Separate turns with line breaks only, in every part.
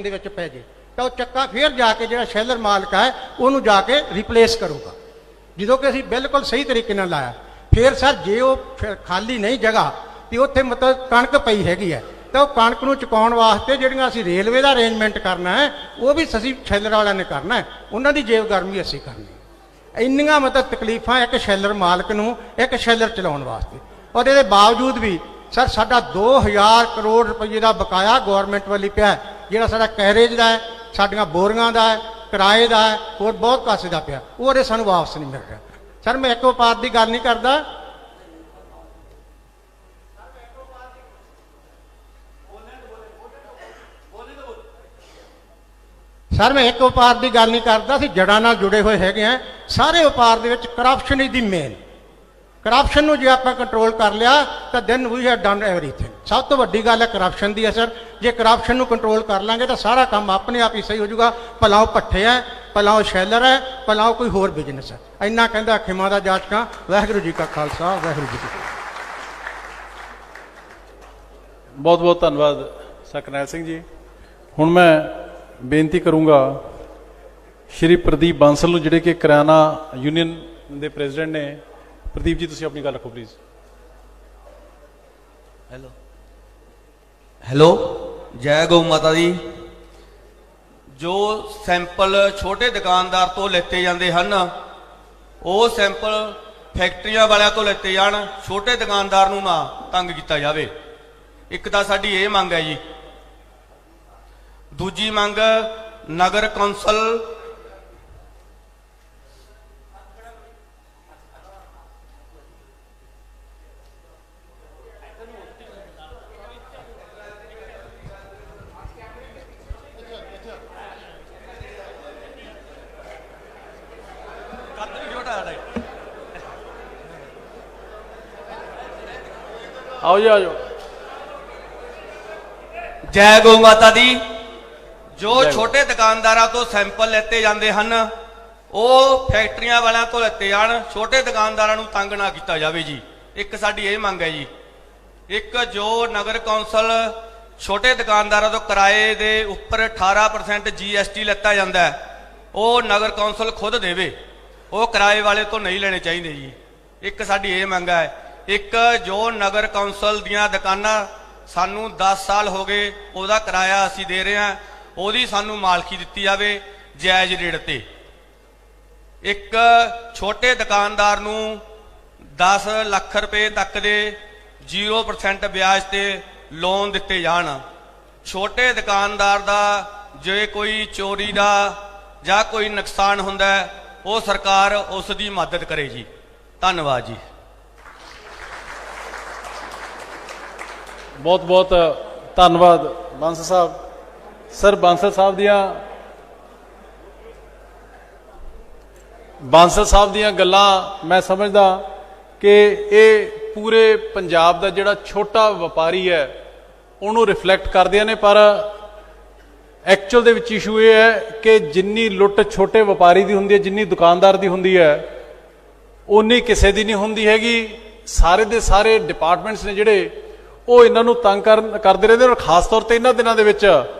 ਦੇ ਵਿੱਚ ਪੈ ਜੇ ਤਾਂ ਉਹ ਚੱਕਾ ਫਿਰ ਜਾ ਕੇ ਜਿਹੜਾ ਸ਼ੈਲਰ ਮਾਲਕ ਹੈ ਉਹਨੂੰ ਜਾ ਕੇ ਰਿਪਲੇਸ ਕਰੂਗਾ। ਜਦੋਂ ਕਿ ਅਸੀਂ ਬਿਲਕੁਲ ਸਹੀ ਤਰੀਕੇ ਨਾਲ ਲਾਇਆ, ਫਿਰ ਸਰ ਜੇ ਉਹ ਖਾਲੀ ਨਹੀਂ ਜਗ੍ਹਾ ਤੇ ਉੱਥੇ ਮਤਲਬ ਕਣਕ ਪਈ ਹੈਗੀ ਹੈ ਤਾਂ ਉਹ ਕਣਕ ਨੂੰ ਚੁਕਾਉਣ ਵਾਸਤੇ ਜਿਹੜੀਆਂ ਅਸੀਂ ਰੇਲਵੇ ਦਾ ਅਰੇਂਜਮੈਂਟ ਕਰਨਾ ਹੈ ਉਹ ਵੀ ਅਸੀਂ ਸ਼ੈਲਰ ਵਾਲਿਆਂ ਨੇ ਕਰਨਾ ਹੈ, ਉਹਨਾਂ ਦੀ ਜੇਬ ਗਰਮੀ ਅਸੀਂ ਕਰਨੀ। ਇੰਨੀਆਂ ਮਤਲਬ ਤਕਲੀਫਾਂ ਇੱਕ ਸ਼ੈਲਰ ਮਾਲਕ ਨੂੰ ਇੱਕ ਸ਼ੈਲਰ ਚਲਾਉਣ ਵਾਸਤੇ, ਔਰ ਇਹਦੇ ਬਾਵਜੂਦ ਵੀ ਸਰ ਸਾਡਾ 2000 ਕਰੋੜ ਰੁਪਏ ਦਾ ਬਕਾਇਆ ਗੌਰਮੈਂਟ ਵੱਲੋਂ ਪਿਆ, ਜਿਹੜਾ ਸਾਡਾ ਕੈਰੇਜ ਦਾ ਹੈ, ਸਾਡੀਆਂ ਬੋਰੀਆਂ ਦਾ ਹੈ, ਕਿਰਾਏ ਦਾ ਹੈ, ਹੋਰ ਬਹੁਤ ਕਾਸੇ ਦਾ ਪਿਆ, ਉਹ ਅਰੇ ਸਾਨੂੰ ਵਾਪਸ ਨਹੀਂ ਮਿਲ ਰਿਹਾ। ਸਰ ਮੈਂ ਇੱਕ ਵਪਾਰ ਦੀ ਗੱਲ ਨਹੀਂ ਕਰਦਾ, ਸਰ ਮੈਂ ਇੱਕ ਵਪਾਰ ਦੀ ਗੱਲ ਨਹੀਂ ਕਰਦਾ, ਅਸੀਂ ਜੜ੍ਹਾਂ ਨਾਲ ਜੁੜੇ ਹੋਏ ਹੈਗੇ ਆ। ਸਾਰੇ ਵਪਾਰ ਦੇ ਵਿੱਚ corruption is the main. Corruption ਨੂੰ ਜੇ ਆਪਾਂ ਕੰਟਰੋਲ ਕਰ ਲਿਆ ਤਾਂ then we have done everything. ਸਭ ਤੋਂ ਵੱਡੀ ਗੱਲ ਹੈ ਕਰਪਸ਼ਨ ਦੀ ਹੈ ਸਰ। ਜੇ ਕਰਪਸ਼ਨ ਨੂੰ ਕੰਟਰੋਲ ਕਰ ਲਾਂਗੇ ਤਾਂ ਸਾਰਾ ਕੰਮ ਆਪਣੇ ਆਪ ਹੀ ਸਹੀ ਹੋ ਜਾਊਗਾ। ਭਲਾ ਉਹ ਭੱਠੇ ਹੈ, ਭਲਾ ਉਹ ਸ਼ੈਲਰ ਹੈ, ਭਲਾ ਉਹ ਕੋਈ ਹੋਰ ਬਿਜ਼ਨਸ ਹੈ। ਇੰਨਾ ਕਹਿੰਦਾ ਖਿਮਾ ਦਾ ਜਾਚਕਾਂ। ਵਾਹਿਗੁਰੂ ਜੀ ਕਾ ਖਾਲਸਾ, ਵਾਹਿਗੁਰੂ ਜੀ ਕੀ ਫਤਿਹ।
ਬਹੁਤ ਬਹੁਤ ਧੰਨਵਾਦ ਸਰ ਕਰਨੈਲ ਸਿੰਘ ਜੀ। ਹੁਣ ਮੈਂ ਬੇਨਤੀ ਕਰੂੰਗਾ ਸ਼੍ਰੀ ਪ੍ਰਦੀਪ ਬਾਂਸਲ ਨੂੰ, ਜਿਹੜੇ ਕਿ ਕਰਿਆਨਾ ਯੂਨੀਅਨ ਦੇ ਪ੍ਰੈਜ਼ੀਡੈਂਟ ਨੇ। ਪ੍ਰਦੀਪ ਜੀ ਤੁਸੀਂ ਆਪਣੀ ਗੱਲ ਰੱਖੋ ਪਲੀਜ਼।
ਹੈਲੋ ਹੈਲੋ, ਜੈ ਗਊ ਮਾਤਾ ਦੀ। ਜੋ ਸੈਂਪਲ ਛੋਟੇ ਦੁਕਾਨਦਾਰ ਤੋਂ ਲੈਤੇ ਜਾਂਦੇ ਹਨ ਉਹ ਸੈਂਪਲ ਫੈਕਟਰੀਆਂ ਵਾਲਿਆਂ ਤੋਂ ਲੈਤੇ ਜਾਣ, ਛੋਟੇ ਦੁਕਾਨਦਾਰ ਨੂੰ ਨਾ ਤੰਗ ਕੀਤਾ ਜਾਵੇ। ਇੱਕ ਤਾਂ ਸਾਡੀ ਇਹ ਮੰਗ ਹੈ ਜੀ। ਦੂਜੀ ਮੰਗ, ਨਗਰ ਕੌਂਸਲ
आओ जी, आ जाओ।
ਜੈ ਗਊ ਮਾਤਾ ਦੀ। ਜੋ ਛੋਟੇ ਦੁਕਾਨਦਾਰਾਂ ਤੋਂ ਸੈਂਪਲ ਲੈਤੇ ਜਾਂਦੇ ਹਨ ਉਹ ਫੈਕਟਰੀਆਂ ਵਾਲਿਆਂ ਤੋਂ ਲੈਤੇ ਜਾਣ, ਛੋਟੇ ਦੁਕਾਨਦਾਰਾਂ ਨੂੰ ਤੰਗ ਨਾ ਕੀਤਾ ਜਾਵੇ ਜੀ। ਇੱਕ ਸਾਡੀ ਇਹ ਮੰਗ ਹੈ ਜੀ। ਇੱਕ ਜੋ ਨਗਰ ਕੌਂਸਲ ਛੋਟੇ ਦੁਕਾਨਦਾਰਾਂ ਤੋਂ ਕਿਰਾਏ ਦੇ ਉੱਪਰ 18% GST ਲੈਤਾ ਜਾਂਦਾ ਹੈ ਉਹ ਨਗਰ ਕੌਂਸਲ ਖੁਦ ਦੇਵੇ, ਉਹ ਕਿਰਾਏ ਵਾਲੇ ਤੋਂ ਨਹੀਂ ਲੈਣੇ ਚਾਹੀਦੇ ਜੀ। ਇੱਕ ਸਾਡੀ ਇਹ ਮੰਗ ਹੈ। ਇੱਕ ਜੋ ਨਗਰ ਕੌਂਸਲ ਦੀਆਂ ਦੁਕਾਨਾਂ ਸਾਨੂੰ 10 ਸਾਲ ਹੋ ਗਏ ਉਹਦਾ ਕਿਰਾਇਆ ਅਸੀਂ ਦੇ ਰਹੇ ਹਾਂ, ਉਹਦੀ ਸਾਨੂੰ ਮਾਲਕੀ ਦਿੱਤੀ ਜਾਵੇ ਜਾਇਜ਼ ਰੇਟ ਤੇ। ਇੱਕ ਛੋਟੇ ਦੁਕਾਨਦਾਰ ਨੂੰ 10 ਲੱਖ ਰੁਪਏ ਤੱਕ ਦੇ 0% ਵਿਆਜ ਤੇ ਲੋਨ ਦਿੱਤੇ ਜਾਣ। ਛੋਟੇ ਦੁਕਾਨਦਾਰ ਦਾ ਜੇ ਕੋਈ ਚੋਰੀ ਦਾ ਜਾਂ ਕੋਈ ਨੁਕਸਾਨ ਹੁੰਦਾ ਉਹ ਸਰਕਾਰ ਉਸ ਦੀ ਮਦਦ ਕਰੇ ਜੀ। ਧੰਨਵਾਦ ਜੀ।
ਬਹੁਤ ਬਹੁਤ ਧੰਨਵਾਦ ਬਾਂਸਲ ਸਾਹਿਬ। ਸਰ ਬਾਂਸਲ ਸਾਹਿਬ ਦੀਆਂ ਗੱਲਾਂ ਮੈਂ ਸਮਝਦਾ ਕਿ ਇਹ ਪੂਰੇ ਪੰਜਾਬ ਦਾ ਜਿਹੜਾ ਛੋਟਾ ਵਪਾਰੀ ਹੈ ਉਹਨੂੰ ਰਿਫਲੈਕਟ ਕਰਦੀਆਂ ਨੇ। ਪਰ ਐਕਚੁਅਲ ਦੇ ਵਿੱਚ ਇਸ਼ੂ ਇਹ ਹੈ ਕਿ ਜਿੰਨੀ ਲੁੱਟ ਛੋਟੇ ਵਪਾਰੀ ਦੀ ਹੁੰਦੀ ਹੈ, ਜਿੰਨੀ ਦੁਕਾਨਦਾਰ ਦੀ ਹੁੰਦੀ ਹੈ, ਉਨੀ ਕਿਸੇ ਦੀ ਨਹੀਂ ਹੁੰਦੀ ਹੈਗੀ। ਸਾਰੇ ਦੇ ਸਾਰੇ ਡਿਪਾਰਟਮੈਂਟਸ ਨੇ ਜਿਹੜੇ ਉਹ ਇਹਨਾਂ ਨੂੰ ਤੰਗ ਕਰਦੇ ਰਹਿੰਦੇ। ਔਰ ਖਾਸ ਤੌਰ ਤੇ ਇਹਨਾਂ ਦਿਨਾਂ ਦੇ ਵਿੱਚ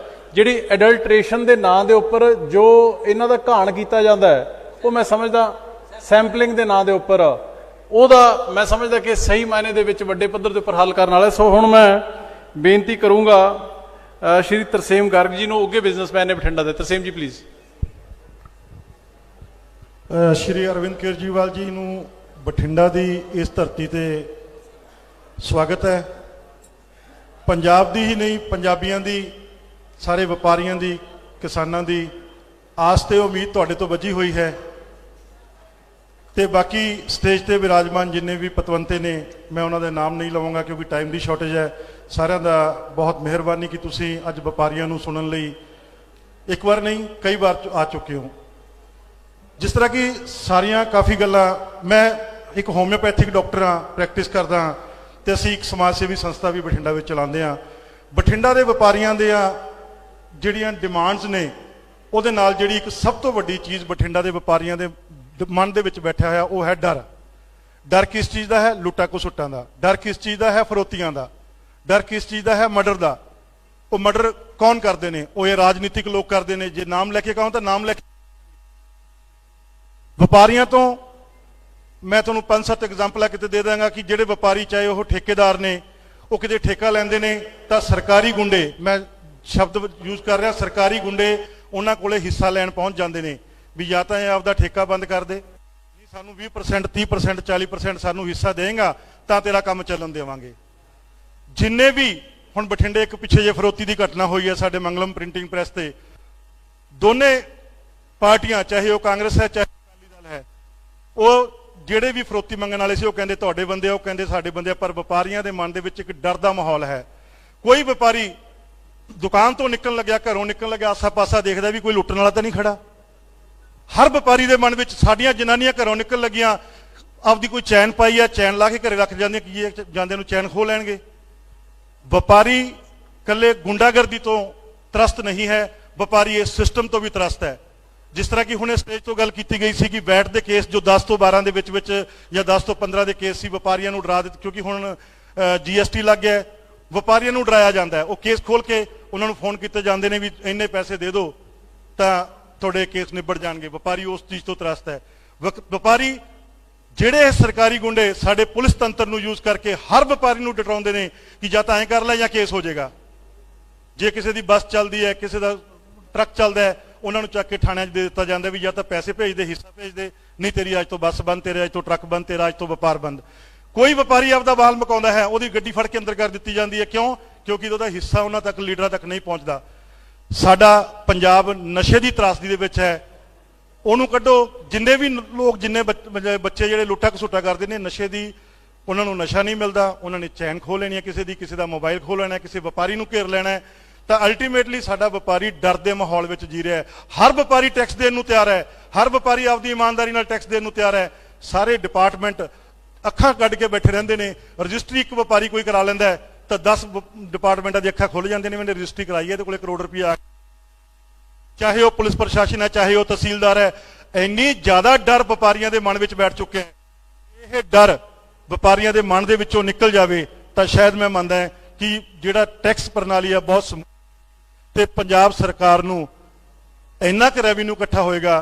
ਜਿਹੜੀ ਐਡਲਟ੍ਰੇਸ਼ਨ ਦੇ ਨਾਂ ਦੇ ਉੱਪਰ ਜੋ ਇਹਨਾਂ ਦਾ ਘਾਣ ਕੀਤਾ ਜਾਂਦਾ ਹੈ ਉਹ ਮੈਂ ਸਮਝਦਾ ਸੈਂਪਲਿੰਗ ਦੇ ਨਾਂ ਦੇ ਉੱਪਰ, ਉਹਦਾ ਮੈਂ ਸਮਝਦਾ ਕਿ ਸਹੀ ਮਾਇਨੇ ਦੇ ਵਿੱਚ ਵੱਡੇ ਪੱਧਰ ਦੇ ਉੱਪਰ ਹੱਲ ਕਰਨ ਵਾਲਾ। ਸੋ ਹੁਣ ਮੈਂ ਬੇਨਤੀ ਕਰੂੰਗਾ ਸ਼੍ਰੀ ਤਰਸੇਮ ਗਰਗ ਜੀ ਨੂੰ, ਉੱਘੇ ਬਿਜ਼ਨਸਮੈਨ ਨੇ ਬਠਿੰਡਾ ਦੇ। ਤਰਸੇਮ ਜੀ ਪਲੀਜ਼।
ਸ਼੍ਰੀ ਅਰਵਿੰਦ ਕੇਜਰੀਵਾਲ ਜੀ ਨੂੰ ਬਠਿੰਡਾ ਦੀ ਇਸ ਧਰਤੀ ਤੇ ਸਵਾਗਤ ਹੈ। ਪੰਜਾਬ ਦੀ ਹੀ ਨਹੀਂ, ਪੰਜਾਬੀਆਂ ਦੀ, ਸਾਰੇ ਵਪਾਰੀਆਂ ਦੀ, ਕਿਸਾਨਾਂ ਦੀ ਆਸ ਤੇ ਉਮੀਦ ਤੁਹਾਡੇ ਤੋਂ ਵੱਜੀ ਹੋਈ ਹੈ। ਤੇ ਬਾਕੀ ਸਟੇਜ ਤੇ ਵਿਰਾਜਮਾਨ ਜਿੰਨੇ ਵੀ ਪਤਵੰਤੇ ਨੇ ਮੈਂ ਉਹਨਾਂ ਦੇ ਨਾਮ ਨਹੀਂ ਲਵਾਂਗਾ ਕਿਉਂਕਿ ਟਾਈਮ ਦੀ ਸ਼ਾਰਟੇਜ ਹੈ। ਸਾਰਿਆਂ ਦਾ ਬਹੁਤ ਮਿਹਰਬਾਨੀ ਕਿ ਤੁਸੀਂ ਅੱਜ ਵਪਾਰੀਆਂ ਨੂੰ ਸੁਣਨ ਲਈ ਇੱਕ ਵਾਰ ਨਹੀਂ ਕਈ ਵਾਰ ਆ ਚੁੱਕੇ ਹੋ। ਜਿਸ ਤਰ੍ਹਾਂ ਕਿ ਸਾਰੀਆਂ ਕਾਫੀ ਗੱਲਾਂ, ਮੈਂ ਇੱਕ ਹੋਮਿਓਪੈਥਿਕ ਡਾਕਟਰ ਹਾਂ, ਪ੍ਰੈਕਟਿਸ ਕਰਦਾ ਹਾਂ ਤੇ ਅਸੀਂ ਇੱਕ ਸਮਾਜ ਸੇਵੀ ਸੰਸਥਾ ਵੀ ਬਠਿੰਡਾ ਵਿੱਚ ਚਲਾਉਂਦੇ ਹਾਂ। ਬਠਿੰਡਾ ਦੇ ਵਪਾਰੀਆਂ ਦੇ ਜਿਹੜੀਆਂ ਡਿਮਾਂਡਸ ਨੇ ਉਹਦੇ ਨਾਲ ਜਿਹੜੀ ਇੱਕ ਸਭ ਤੋਂ ਵੱਡੀ ਚੀਜ਼ ਬਠਿੰਡਾ ਦੇ ਵਪਾਰੀਆਂ ਦੇ ਮਨ ਦੇ ਵਿੱਚ ਬੈਠਿਆ ਹੋਇਆ ਉਹ ਹੈ ਡਰ। ਡਰ ਕਿਸ ਚੀਜ਼ ਦਾ ਹੈ? ਲੁੱਟਾਂ ਖਸੁੱਟਾਂ ਦਾ। ਡਰ ਕਿਸ ਚੀਜ਼ ਦਾ ਹੈ? ਫਰੋਤੀਆਂ ਦਾ। ਡਰ ਕਿਸ ਚੀਜ਼ ਦਾ ਹੈ? ਮਰਡਰ ਦਾ। ਉਹ ਮਰਡਰ ਕੌਣ ਕਰਦੇ ਨੇ? ਉਹ ਇਹ ਰਾਜਨੀਤਿਕ ਲੋਕ ਕਰਦੇ ਨੇ। ਜੇ ਨਾਮ ਲੈ ਕੇ ਕਹਾਂ ਤਾਂ ਨਾਮ ਲੈ ਕੇ ਵਪਾਰੀਆਂ ਤੋਂ ਮੈਂ ਤੁਹਾਨੂੰ 5-7 ਐਗਜ਼ਾਮਪਲਾਂ ਕਿਤੇ ਦੇ ਦਾਂਗਾ ਕਿ ਜਿਹੜੇ ਵਪਾਰੀ ਚਾਹੇ ਉਹ ਠੇਕੇਦਾਰ ਨੇ, ਉਹ ਕਿਤੇ ਠੇਕਾ ਲੈਂਦੇ ਨੇ ਤਾਂ ਸਰਕਾਰੀ ਗੁੰਡੇ, ਮੈਂ ਸ਼ਬਦ ਯੂਜ਼ ਕਰ ਰਿਹਾ, ਸਰਕਾਰੀ ਗੁੰਡੇ ਉਹਨਾਂ ਕੋਲੇ ਹਿੱਸਾ ਲੈਣ ਪਹੁੰਚ ਜਾਂਦੇ ਨੇ ਵੀ ਜਾਂ ਤਾਂ ਇਹ ਆਪਦਾ ਠੇਕਾ ਬੰਦ ਕਰ ਦੇ, ਨਹੀਂ ਸਾਨੂੰ 20% 30% 40% ਸਾਨੂੰ ਹਿੱਸਾ ਦੇਗਾ ਤਾਂ ਤੇਰਾ ਕੰਮ ਚੱਲਣ ਦੇਵਾਂਗੇ। ਜਿੰਨੇ ਵੀ ਹੁਣ ਬਠਿੰਡੇ ਇੱਕ ਪਿੱਛੇ ਜੇ ਫਰੋਤੀ ਦੀ ਘਟਨਾ ਹੋਈ ਹੈ ਸਾਡੇ ਮੰਗਲਮ ਪ੍ਰਿੰਟਿੰਗ ਪ੍ਰੈਸ ਤੇ, ਦੋਨੇ ਪਾਰਟੀਆਂ ਚਾਹੇ ਉਹ ਕਾਂਗਰਸ ਹੈ ਚਾਹੇ ਅਕਾਲੀ ਦਲ ਹੈ, ਉਹ ਜਿਹੜੇ ਵੀ ਫਰੋਤੀ ਮੰਗਣ ਵਾਲੇ ਸੀ ਉਹ ਕਹਿੰਦੇ ਤੁਹਾਡੇ ਬੰਦੇ ਆ, ਉਹ ਕਹਿੰਦੇ ਸਾਡੇ ਬੰਦੇ ਆ। ਪਰ ਵਪਾਰੀਆਂ ਦੇ ਮਨ ਦੇ ਵਿੱਚ ਇੱਕ ਡਰ ਦਾ ਮਾਹੌਲ ਹੈ। ਕੋਈ ਵਪਾਰੀ ਦੁਕਾਨ ਤੋਂ ਨਿਕਲਣ ਲੱਗਿਆ, ਘਰੋਂ ਨਿਕਲਣ ਲੱਗਿਆ, ਆਸਾ ਪਾਸਾ ਦੇਖਦਾ ਵੀ ਕੋਈ ਲੁੱਟਣ ਵਾਲਾ ਤਾਂ ਨਹੀਂ ਖੜਾ। ਹਰ ਵਪਾਰੀ ਦੇ ਮਨ ਵਿੱਚ ਸਾਡੀਆਂ ਜਨਾਨੀਆਂ ਘਰੋਂ ਨਿਕਲਣ ਲੱਗੀਆਂ ਆਪਦੀ ਕੋਈ ਚੈਨ ਪਾਈ ਆ, ਚੈਨ ਲਾ ਕੇ ਘਰੇ ਰੱਖ ਜਾਂਦੀਆਂ ਕਿ ਇਹ ਜਾਂਦੇ ਨੂੰ ਚੈਨ ਖੋਹ ਲੈਣਗੇ। ਵਪਾਰੀ ਕੱਲੇ ਗੁੰਡਾਗਰਦੀ ਤੋਂ ਤਰਸਤ ਨਹੀਂ ਹੈ, ਵਪਾਰੀ ਇਸ ਸਿਸਟਮ ਤੋਂ ਵੀ ਤਰਸਤ ਹੈ। ਜਿਸ ਤਰ੍ਹਾਂ ਕਿ ਹੁਣੇ ਸਟੇਜ ਤੋਂ ਗੱਲ ਕੀਤੀ ਗਈ ਸੀ ਕਿ ਵੈਟ ਦੇ ਕੇਸ ਜੋ 10 ਤੋਂ 12 ਦੇ ਵਿੱਚ ਜਾਂ 10 ਤੋਂ 15 ਦੇ ਕੇਸ ਸੀ, ਵਪਾਰੀਆਂ ਨੂੰ ਡਰਾ ਦਿੱਤੇ ਕਿਉਂਕਿ ਹੁਣ GST ਲੱਗ ਗਿਆ, ਵਪਾਰੀਆਂ ਨੂੰ ਡਰਾਇਆ ਜਾਂਦਾ ਹੈ। ਉਹ ਕੇਸ ਖੋਲ ਕੇ ਉਹਨਾਂ ਨੂੰ ਫੋਨ ਕੀਤੇ ਜਾਂਦੇ ਨੇ ਵੀ ਇੰਨੇ ਪੈਸੇ ਦੇ ਦਿਓ ਤਾਂ ਤੁਹਾਡੇ ਕੇਸ ਨਿਬੜ ਜਾਣਗੇ। ਵਪਾਰੀ ਉਸ ਚੀਜ਼ ਤੋਂ ਤਰਸਤ ਹੈ। ਵਪਾਰੀ ਜਿਹੜੇ ਸਰਕਾਰੀ ਗੁੰਡੇ ਸਾਡੇ ਪੁਲਿਸ ਤੰਤਰ ਨੂੰ ਯੂਜ਼ ਕਰਕੇ ਹਰ ਵਪਾਰੀ ਨੂੰ ਡਰਾਉਂਦੇ ਨੇ ਕਿ ਜਾਂ ਤਾਂ ਐਂ ਕਰ ਲੈ ਜਾਂ ਕੇਸ ਹੋ ਜਾਏਗਾ। ਜੇ ਕਿਸੇ ਦੀ ਬੱਸ ਚੱਲਦੀ ਹੈ, ਕਿਸੇ ਦਾ ਟਰੱਕ ਚੱਲਦਾ ਹੈ, ਉਹਨਾਂ ਨੂੰ ਚੱਕ ਕੇ ਥਾਣਿਆਂ 'ਚ ਦੇ ਦਿੱਤਾ ਜਾਂਦਾ ਵੀ ਜਾਂ ਤਾਂ ਪੈਸੇ ਭੇਜ ਦੇ, ਹਿੱਸਾ ਭੇਜ ਦੇ, ਨਹੀਂ ਤੇਰੀ ਅੱਜ ਤੋਂ ਬੱਸ ਬੰਦ, ਤੇਰੇ ਅੱਜ ਤੋਂ ਟਰੱਕ ਬੰਦ, ਤੇਰਾ ਅੱਜ ਤੋਂ ਵਪਾਰ ਬੰਦ। ਕੋਈ ਵਪਾਰੀ ਆਪਦਾ ਵਾਲ ਮਕਾਉਂਦਾ ਹੈ, ਉਹਦੀ ਗੱਡੀ ਫੜ ਕੇ ਅੰਦਰ ਕਰ ਦਿੱਤੀ ਜਾਂਦੀ ਹੈ। ਕਿਉਂ? ਕਿਉਂਕਿ ਉਹਦਾ ਹਿੱਸਾ ਉਹਨਾਂ ਤੱਕ, ਲੀਡਰਾਂ ਤੱਕ ਨਹੀਂ ਪਹੁੰਚਦਾ। ਸਾਡਾ ਪੰਜਾਬ ਨਸ਼ੇ ਦੀ ਤਰਾਸਦੀ ਦੇ ਵਿੱਚ ਹੈ, ਉਹਨੂੰ ਕੱਢੋ। ਜਿੰਨੇ ਵੀ ਲੋਕ, ਜਿੰਨੇ ਬੱਚੇ ਜਿਹੜੇ ਲੁੱਟਾ ਘਸੁੱਟਾ ਕਰਦੇ ਨੇ ਨਸ਼ੇ ਦੀ, ਉਹਨਾਂ ਨੂੰ ਨਸ਼ਾ ਨਹੀਂ ਮਿਲਦਾ, ਉਹਨਾਂ ਨੇ ਚੈਨ ਖੋਹ ਲੈਣੀ ਹੈ ਕਿਸੇ ਦੀ, ਕਿਸੇ ਦਾ ਮੋਬਾਈਲ ਖੋਹ ਲੈਣਾ, ਕਿਸੇ ਵਪਾਰੀ ਨੂੰ ਘੇਰ ਲੈਣਾ ਹੈ। ਤਾਂ ਅਲਟੀਮੇਟਲੀ ਸਾਡਾ ਵਪਾਰੀ ਡਰ ਦੇ ਮਾਹੌਲ ਵਿੱਚ ਜੀ ਰਿਹਾ ਹੈ। ਹਰ ਵਪਾਰੀ ਟੈਕਸ ਦੇਣ ਨੂੰ ਤਿਆਰ ਹੈ, ਹਰ ਵਪਾਰੀ ਆਪਦੀ ਇਮਾਨਦਾਰੀ ਨਾਲ ਟੈਕਸ ਦੇਣ ਨੂੰ ਤਿਆਰ ਹੈ। ਸਾਰੇ ਡਿਪਾਰਟਮੈਂਟ ਅੱਖਾਂ ਕੱਢ ਕੇ ਬੈਠੇ ਰਹਿੰਦੇ ਨੇ। ਰਜਿਸਟਰੀ ਇੱਕ ਵਪਾਰੀ ਕੋਈ ਕਰਾ ਲੈਂਦਾ ਹੈ ਤਾਂ 10 ਡਿਪਾਰਟਮੈਂਟਾਂ ਦੀ ਅੱਖਾਂ ਖੁੱਲ ਜਾਂਦੀਆਂ ਨੇ, ਮੈंने ਰਜਿਸਟਰੀ ਕਰਾਈ ਹੈ, ਇਹਦੇ ਕੋਲੇ ਕਰੋੜ ਰੁਪਇਆ, ਚਾਹੇ ਉਹ ਪੁਲਿਸ ਪ੍ਰਸ਼ਾਸਨ ਹੈ, ਚਾਹੇ ਉਹ ਤਹਿਸੀਲਦਾਰ ਹੈ। ਇੰਨੀ ਜ਼ਿਆਦਾ ਡਰ ਵਪਾਰੀਆਂ ਦੇ ਮਨ ਵਿੱਚ ਬੈਠ ਚੁੱਕਿਆ ਹੈ। ਇਹ ਡਰ ਵਪਾਰੀਆਂ ਦੇ ਮਨ ਦੇ ਵਿੱਚੋਂ ਨਿਕਲ ਜਾਵੇ ਤਾਂ ਸ਼ਾਇਦ ਮੈਂ ਮੰਨਦਾ ਕਿ ਜਿਹੜਾ ਟੈਕਸ ਪ੍ਰਣਾਲੀ ਹੈ ਬਹੁਤ ਤੇ ਪੰਜਾਬ ਸਰਕਾਰ ਨੂੰ ਇੰਨਾ ਕੁ ਰੈਵਨਿਊ ਇਕੱਠਾ ਹੋਏਗਾ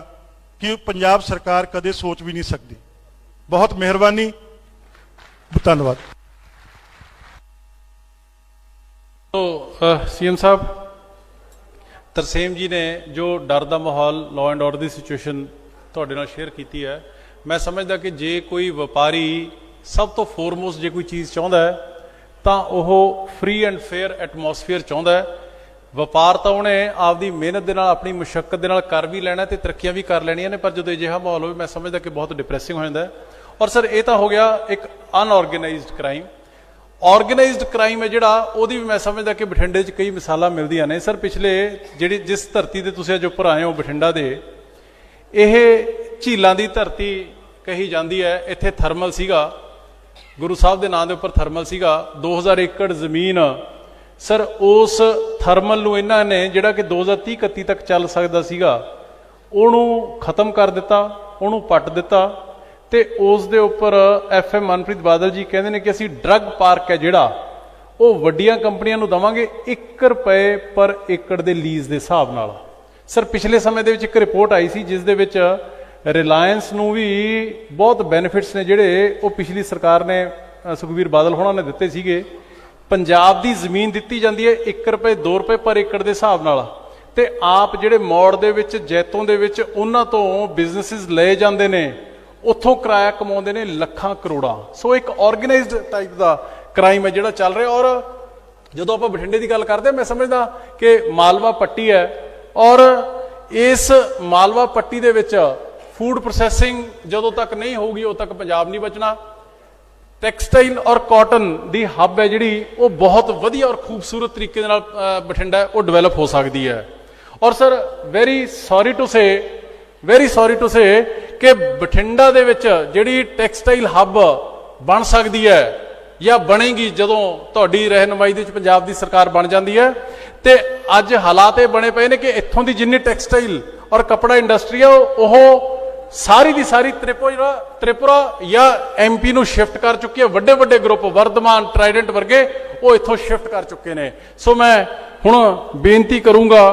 ਕਿ ਪੰਜਾਬ ਸਰਕਾਰ ਕਦੇ ਸੋਚ ਵੀ ਨਹੀਂ ਸਕਦੀ। ਬਹੁਤ ਮਿਹਰਬਾਨੀ, ਧੰਨਵਾਦ।
ਸੀਐਮ ਸਾਹਿਬ, ਤਰਸੇਮ ਜੀ ਨੇ ਜੋ ਡਰ ਦਾ ਮਾਹੌਲ, law and order the situation ਤੁਹਾਡੇ ਨਾਲ ਸ਼ੇਅਰ ਕੀਤੀ ਹੈ, ਮੈਂ ਸਮਝਦਾ ਕਿ ਜੇ ਕੋਈ ਵਪਾਰੀ ਸਭ ਤੋਂ ਫੋਰਮੋਸਟ ਜੇ ਕੋਈ ਚੀਜ਼ ਚਾਹੁੰਦਾ ਹੈ ਤਾਂ ਉਹ ਫ੍ਰੀ ਐਂਡ ਫੇਅਰ ਐਟਮੋਸਫੀਅਰ ਚਾਹੁੰਦਾ ਹੈ। ਵਪਾਰ ਤਾਂ ਉਹਨੇ ਆਪਦੀ ਮਿਹਨਤ ਦੇ ਨਾਲ, ਆਪਣੀ ਮੁਸ਼ੱਕਤ ਦੇ ਨਾਲ ਕਰ ਵੀ ਲੈਣਾ ਤੇ ਤਰੱਕੀਆਂ ਵੀ ਕਰ ਲੈਣੀਆਂ ਨੇ, ਪਰ ਜਦੋਂ ਅਜਿਹਾ ਮਾਹੌਲ ਹੋਵੇ ਮੈਂ ਸਮਝਦਾ ਕਿ ਬਹੁਤ ਡਿਪਰੈਸਿੰਗ ਹੋ ਜਾਂਦਾ ਹੈ। ਔਰ ਸਰ ਇਹ ਤਾਂ ਹੋ ਗਿਆ ਇੱਕ ਅਨਆਰਗੇਨਾਈਜ਼ਡ ਕ੍ਰਾਈਮ। ਆਰਗੇਨਾਈਜ਼ਡ ਕ੍ਰਾਈਮ ਹੈ ਜਿਹੜਾ, ਉਹਦੀ ਵੀ ਮੈਂ ਸਮਝਦਾ ਕਿ ਬਠਿੰਡੇ 'ਚ ਕਈ ਮਿਸਾਲਾਂ ਮਿਲਦੀਆਂ ਨੇ। ਸਰ ਪਿਛਲੇ ਜਿਸ ਧਰਤੀ ਤੇ ਤੁਸੀਂ ਅੱਜ ਉੱਪਰ ਆਏ ਹੋ ਬਠਿੰਡਾ ਦੇ, ਇਹ ਝੀਲਾਂ ਦੀ ਧਰਤੀ ਕਹੀ ਜਾਂਦੀ ਹੈ। ਇੱਥੇ ਥਰਮਲ ਸੀਗਾ, ਗੁਰੂ ਸਾਹਿਬ ਦੇ ਨਾਂ ਦੇ ਉੱਪਰ ਥਰਮਲ ਸੀਗਾ, 2000 ਏਕੜ ਜ਼ਮੀਨ। ਸਰ ਉਸ ਥਰਮਲ ਨੂੰ ਇਹਨਾਂ ਨੇ, ਜਿਹੜਾ ਕਿ 2030-31 ਤੱਕ ਚੱਲ ਸਕਦਾ ਸੀਗਾ, ਉਹਨੂੰ ਖਤਮ ਕਰ ਦਿੱਤਾ, ਉਹਨੂੰ ਪੱਟ ਦਿੱਤਾ ਤੇ ਉਸ ਦੇ ਉੱਪਰ FM ਮਨਪ੍ਰੀਤ ਬਾਦਲ ਜੀ ਕਹਿੰਦੇ ਨੇ ਕਿ ਅਸੀਂ ਡਰੱਗ ਪਾਰਕ ਹੈ ਜਿਹੜਾ ਉਹ ਵੱਡੀਆਂ ਕੰਪਨੀਆਂ ਨੂੰ ਦੇਵਾਂਗੇ 1 ਰੁਪਏ ਪਰ ਏਕੜ ਦੇ ਲੀਜ਼ ਦੇ ਹਿਸਾਬ ਨਾਲ। ਸਰ ਪਿਛਲੇ ਸਮੇਂ ਦੇ ਵਿੱਚ ਇੱਕ ਰਿਪੋਰਟ ਆਈ ਸੀ ਜਿਸ ਦੇ ਵਿੱਚ ਰਿਲਾਇੰਸ ਨੂੰ ਵੀ ਬਹੁਤ ਬੈਨੀਫਿਟਸ ਨੇ ਜਿਹੜੇ ਉਹ ਪਿਛਲੀ ਸਰਕਾਰ ਨੇ, ਸੁਖਬੀਰ ਬਾਦਲ ਹੋਣਾ ਨੇ ਦਿੱਤੇ ਸੀਗੇ। ਪੰਜਾਬ ਦੀ ਜ਼ਮੀਨ ਦਿੱਤੀ ਜਾਂਦੀ ਹੈ 1 ਰੁਪਏ 2 ਰੁਪਏ ਪਰ ਏਕੜ ਦੇ ਹਿਸਾਬ ਨਾਲ, ਤੇ ਆਪ ਜਿਹੜੇ ਮੌੜ ਦੇ ਵਿੱਚ, ਜੈਤੋਂ ਦੇ ਵਿੱਚ ਉਹਨਾਂ ਤੋਂ ਬਿਜ਼ਨਸਿਸ ਲਏ ਜਾਂਦੇ ਨੇ, ਉੱਥੋਂ ਕਿਰਾਇਆ ਕਮਾਉਂਦੇ ਨੇ ਲੱਖਾਂ ਕਰੋੜਾਂ। ਸੋ ਇੱਕ ਆਰਗੇਨਾਈਜ਼ਡ ਟਾਈਪ ਦਾ ਕ੍ਰਾਈਮ ਹੈ ਜਿਹੜਾ ਚੱਲ ਰਿਹਾ। ਔਰ ਜਦੋਂ ਆਪਾਂ ਬਠਿੰਡੇ ਦੀ ਗੱਲ ਕਰਦੇ, ਮੈਂ ਸਮਝਦਾ ਕਿ ਮਾਲਵਾ ਪੱਟੀ ਹੈ, ਔਰ ਇਸ ਮਾਲਵਾ ਪੱਟੀ ਦੇ ਵਿੱਚ ਫੂਡ ਪ੍ਰੋਸੈਸਿੰਗ ਜਦੋਂ ਤੱਕ ਨਹੀਂ ਹੋਊਗੀ ਉਦੋਂ ਤੱਕ ਪੰਜਾਬ ਨਹੀਂ ਬਚਣਾ। ਟੈਕਸਟਾਈਲ ਔਰ ਕਾਟਨ ਦੀ ਹੱਬ ਹੈ ਜਿਹੜੀ, ਉਹ ਬਹੁਤ ਵਧੀਆ ਔਰ ਖੂਬਸੂਰਤ ਤਰੀਕੇ ਦੇ ਨਾਲ ਬਠਿੰਡਾ ਉਹ ਡਿਵੈਲਪ ਹੋ ਸਕਦੀ ਹੈ। ਔਰ sir very sorry to say ਕਿ ਬਠਿੰਡਾ ਦੇ ਵਿੱਚ ਜਿਹੜੀ ਟੈਕਸਟਾਈਲ ਹੱਬ ਬਣ ਸਕਦੀ ਹੈ ਜਾਂ ਬਣੇਗੀ ਜਦੋਂ ਤੁਹਾਡੀ ਰਹਿਨੁਮਾਈ ਦੇ ਵਿੱਚ ਪੰਜਾਬ ਦੀ ਸਰਕਾਰ ਬਣ ਜਾਂਦੀ ਹੈ, ਤੇ ਅੱਜ ਹਾਲਾਤ ਇਹ ਬਣੇ ਪਏ ਨੇ ਕਿ ਇੱਥੋਂ ਦੀ ਜਿੰਨੀ ਟੈਕਸਟਾਈਲ ਔਰ ਕੱਪੜਾ ਇੰਡਸਟਰੀ ਆ ਉਹ ਸਾਰੀ ਦੀ ਸਾਰੀ ਤ੍ਰਿਪੁਰਾ ਜਾਂ ਐਮਪੀ ਨੂੰ ਸ਼ਿਫਟ ਕਰ ਚੁੱਕੀ ਹੈ। ਵੱਡੇ ਵੱਡੇ ਗਰੁੱਪ ਵਰਧਮਾਨ, ਟਰਾਈਡੈਂਟ ਵਰਗੇ ਉਹ ਇੱਥੋਂ ਸ਼ਿਫਟ ਕਰ ਚੁੱਕੇ ਨੇ। ਸੋ ਮੈਂ ਹੁਣ ਬੇਨਤੀ ਕਰੂੰਗਾ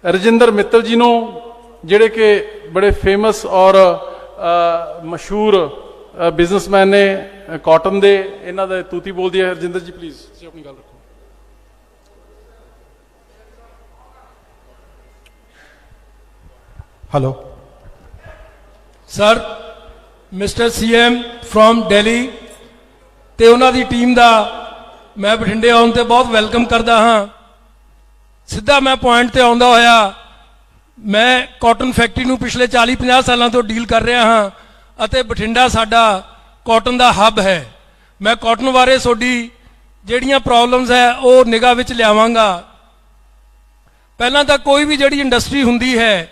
ਰਜਿੰਦਰ ਮਿੱਤਲ ਜੀ ਨੂੰ, ਜਿਹੜੇ ਕਿ ਬੜੇ ਫੇਮਸ ਔਰ ਮਸ਼ਹੂਰ ਬਿਜ਼ਨਸਮੈਨ ਨੇ ਕਾਟਨ ਦੇ, ਇਹਨਾਂ ਦਾ ਤੂਤੀ ਬੋਲਦੀ ਹੈ। ਰਜਿੰਦਰ ਜੀ ਪਲੀਜ਼ ਤੁਸੀਂ ਆਪਣੀ ਗੱਲ ਰੱਖੋ।
Hello sir, mister CM from Delhi ਤੇ ਉਹਨਾਂ ਦੀ ਟੀਮ ਦਾ ਮੈਂ ਬਠਿੰਡੇ ਆਉਣ ਤੇ ਬਹੁਤ ਵੈਲਕਮ ਕਰਦਾ ਹਾਂ। ਸਿੱਧਾ ਮੈਂ ਪੁਆਇੰਟ ਤੇ ਆਉਂਦਾ ਹੋਇਆ, ਮੈਂ ਕਾਟਨ ਫੈਕਟਰੀ ਨੂੰ ਪਿਛਲੇ 40-50 ਸਾਲਾਂ ਤੋਂ ਡੀਲ ਕਰ ਰਿਹਾ ਹਾਂ ਅਤੇ ਬਠਿੰਡਾ ਸਾਡਾ ਕਾਟਨ ਦਾ ਹੱਬ ਹੈ। ਮੈਂ ਕਾਟਨ ਬਾਰੇ ਤੁਹਾਡੀ ਜਿਹੜੀਆਂ ਪ੍ਰੋਬਲਮਸ ਹੈ ਉਹ ਨਿਗਾਹ ਵਿੱਚ ਲਿਆਵਾਂਗਾ। ਪਹਿਲਾਂ ਤਾਂ ਕੋਈ ਵੀ ਜਿਹੜੀ ਇੰਡਸਟਰੀ ਹੁੰਦੀ ਹੈ,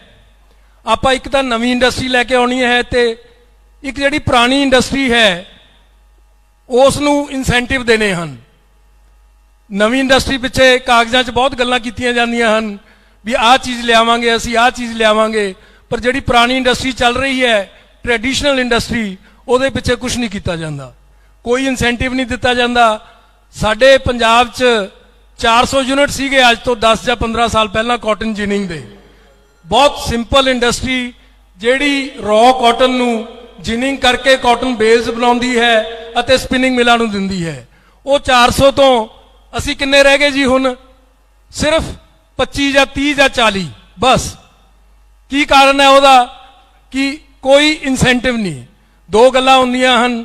ਆਪਾਂ ਇੱਕ ਤਾਂ ਨਵੀਂ ਇੰਡਸਟਰੀ ਲੈ ਕੇ ਆਉਣੀ ਹੈ ਤੇ ਇੱਕ ਜਿਹੜੀ ਪੁਰਾਣੀ ਇੰਡਸਟਰੀ ਹੈ ਉਸ ਨੂੰ ਇਨਸੈਂਟਿਵ ਦੇਣੇ ਹਨ। ਨਵੀਂ ਇੰਡਸਟਰੀ ਪਿੱਛੇ ਕਾਗਜ਼ਾਂ 'ਚ ਬਹੁਤ ਗੱਲਾਂ ਕੀਤੀਆਂ ਜਾਂਦੀਆਂ ਹਨ ਵੀ ਆਹ ਚੀਜ਼ ਲਿਆਵਾਂਗੇ ਅਸੀਂ, ਆਹ ਚੀਜ਼ ਲਿਆਵਾਂਗੇ, ਪਰ ਜਿਹੜੀ ਪੁਰਾਣੀ ਇੰਡਸਟਰੀ ਚੱਲ ਰਹੀ ਹੈ, ਟ੍ਰੈਡੀਸ਼ਨਲ ਇੰਡਸਟਰੀ, ਉਹਦੇ ਪਿੱਛੇ ਕੁਝ ਨਹੀਂ ਕੀਤਾ ਜਾਂਦਾ, ਕੋਈ ਇਨਸੈਂਟਿਵ ਨਹੀਂ ਦਿੱਤਾ ਜਾਂਦਾ। ਸਾਡੇ ਪੰਜਾਬ 'ਚ 400 ਯੂਨਿਟ ਸੀਗੇ ਅੱਜ ਤੋਂ 10 ਜਾਂ 15 ਸਾਲ ਪਹਿਲਾਂ ਕਾਟਨ ਜਿਨਿੰਗ ਦੇ। ਬਹੁਤ ਸਿੰਪਲ ਇੰਡਸਟਰੀ ਜਿਹੜੀ ਰॉ ਕਾਟਨ ਨੂੰ ਜਿਨਿੰਗ ਕਰਕੇ ਕਾਟਨ ਬੇਲਸ ਬਣਾਉਂਦੀ ਹੈ ਅਤੇ ਸਪਿਨਿੰਗ ਮਿਲਾਂ ਨੂੰ ਦਿੰਦੀ ਹੈ। ਉਹ 400 ਤੋਂ ਅਸੀਂ ਕਿੰਨੇ ਰਹਿ ਗਏ ਜੀ ਹੁਣ? ਸਿਰਫ 25 ਜਾਂ 30 ਜਾਂ 40 ਬਸ। ਕੀ ਕਾਰਨ ਹੈ ਉਹਦਾ? ਕਿ ਕੋਈ ਇਨਸੈਂਟਿਵ ਨਹੀਂ। ਦੋ ਗੱਲਾਂ ਹੁੰਦੀਆਂ ਹਨ,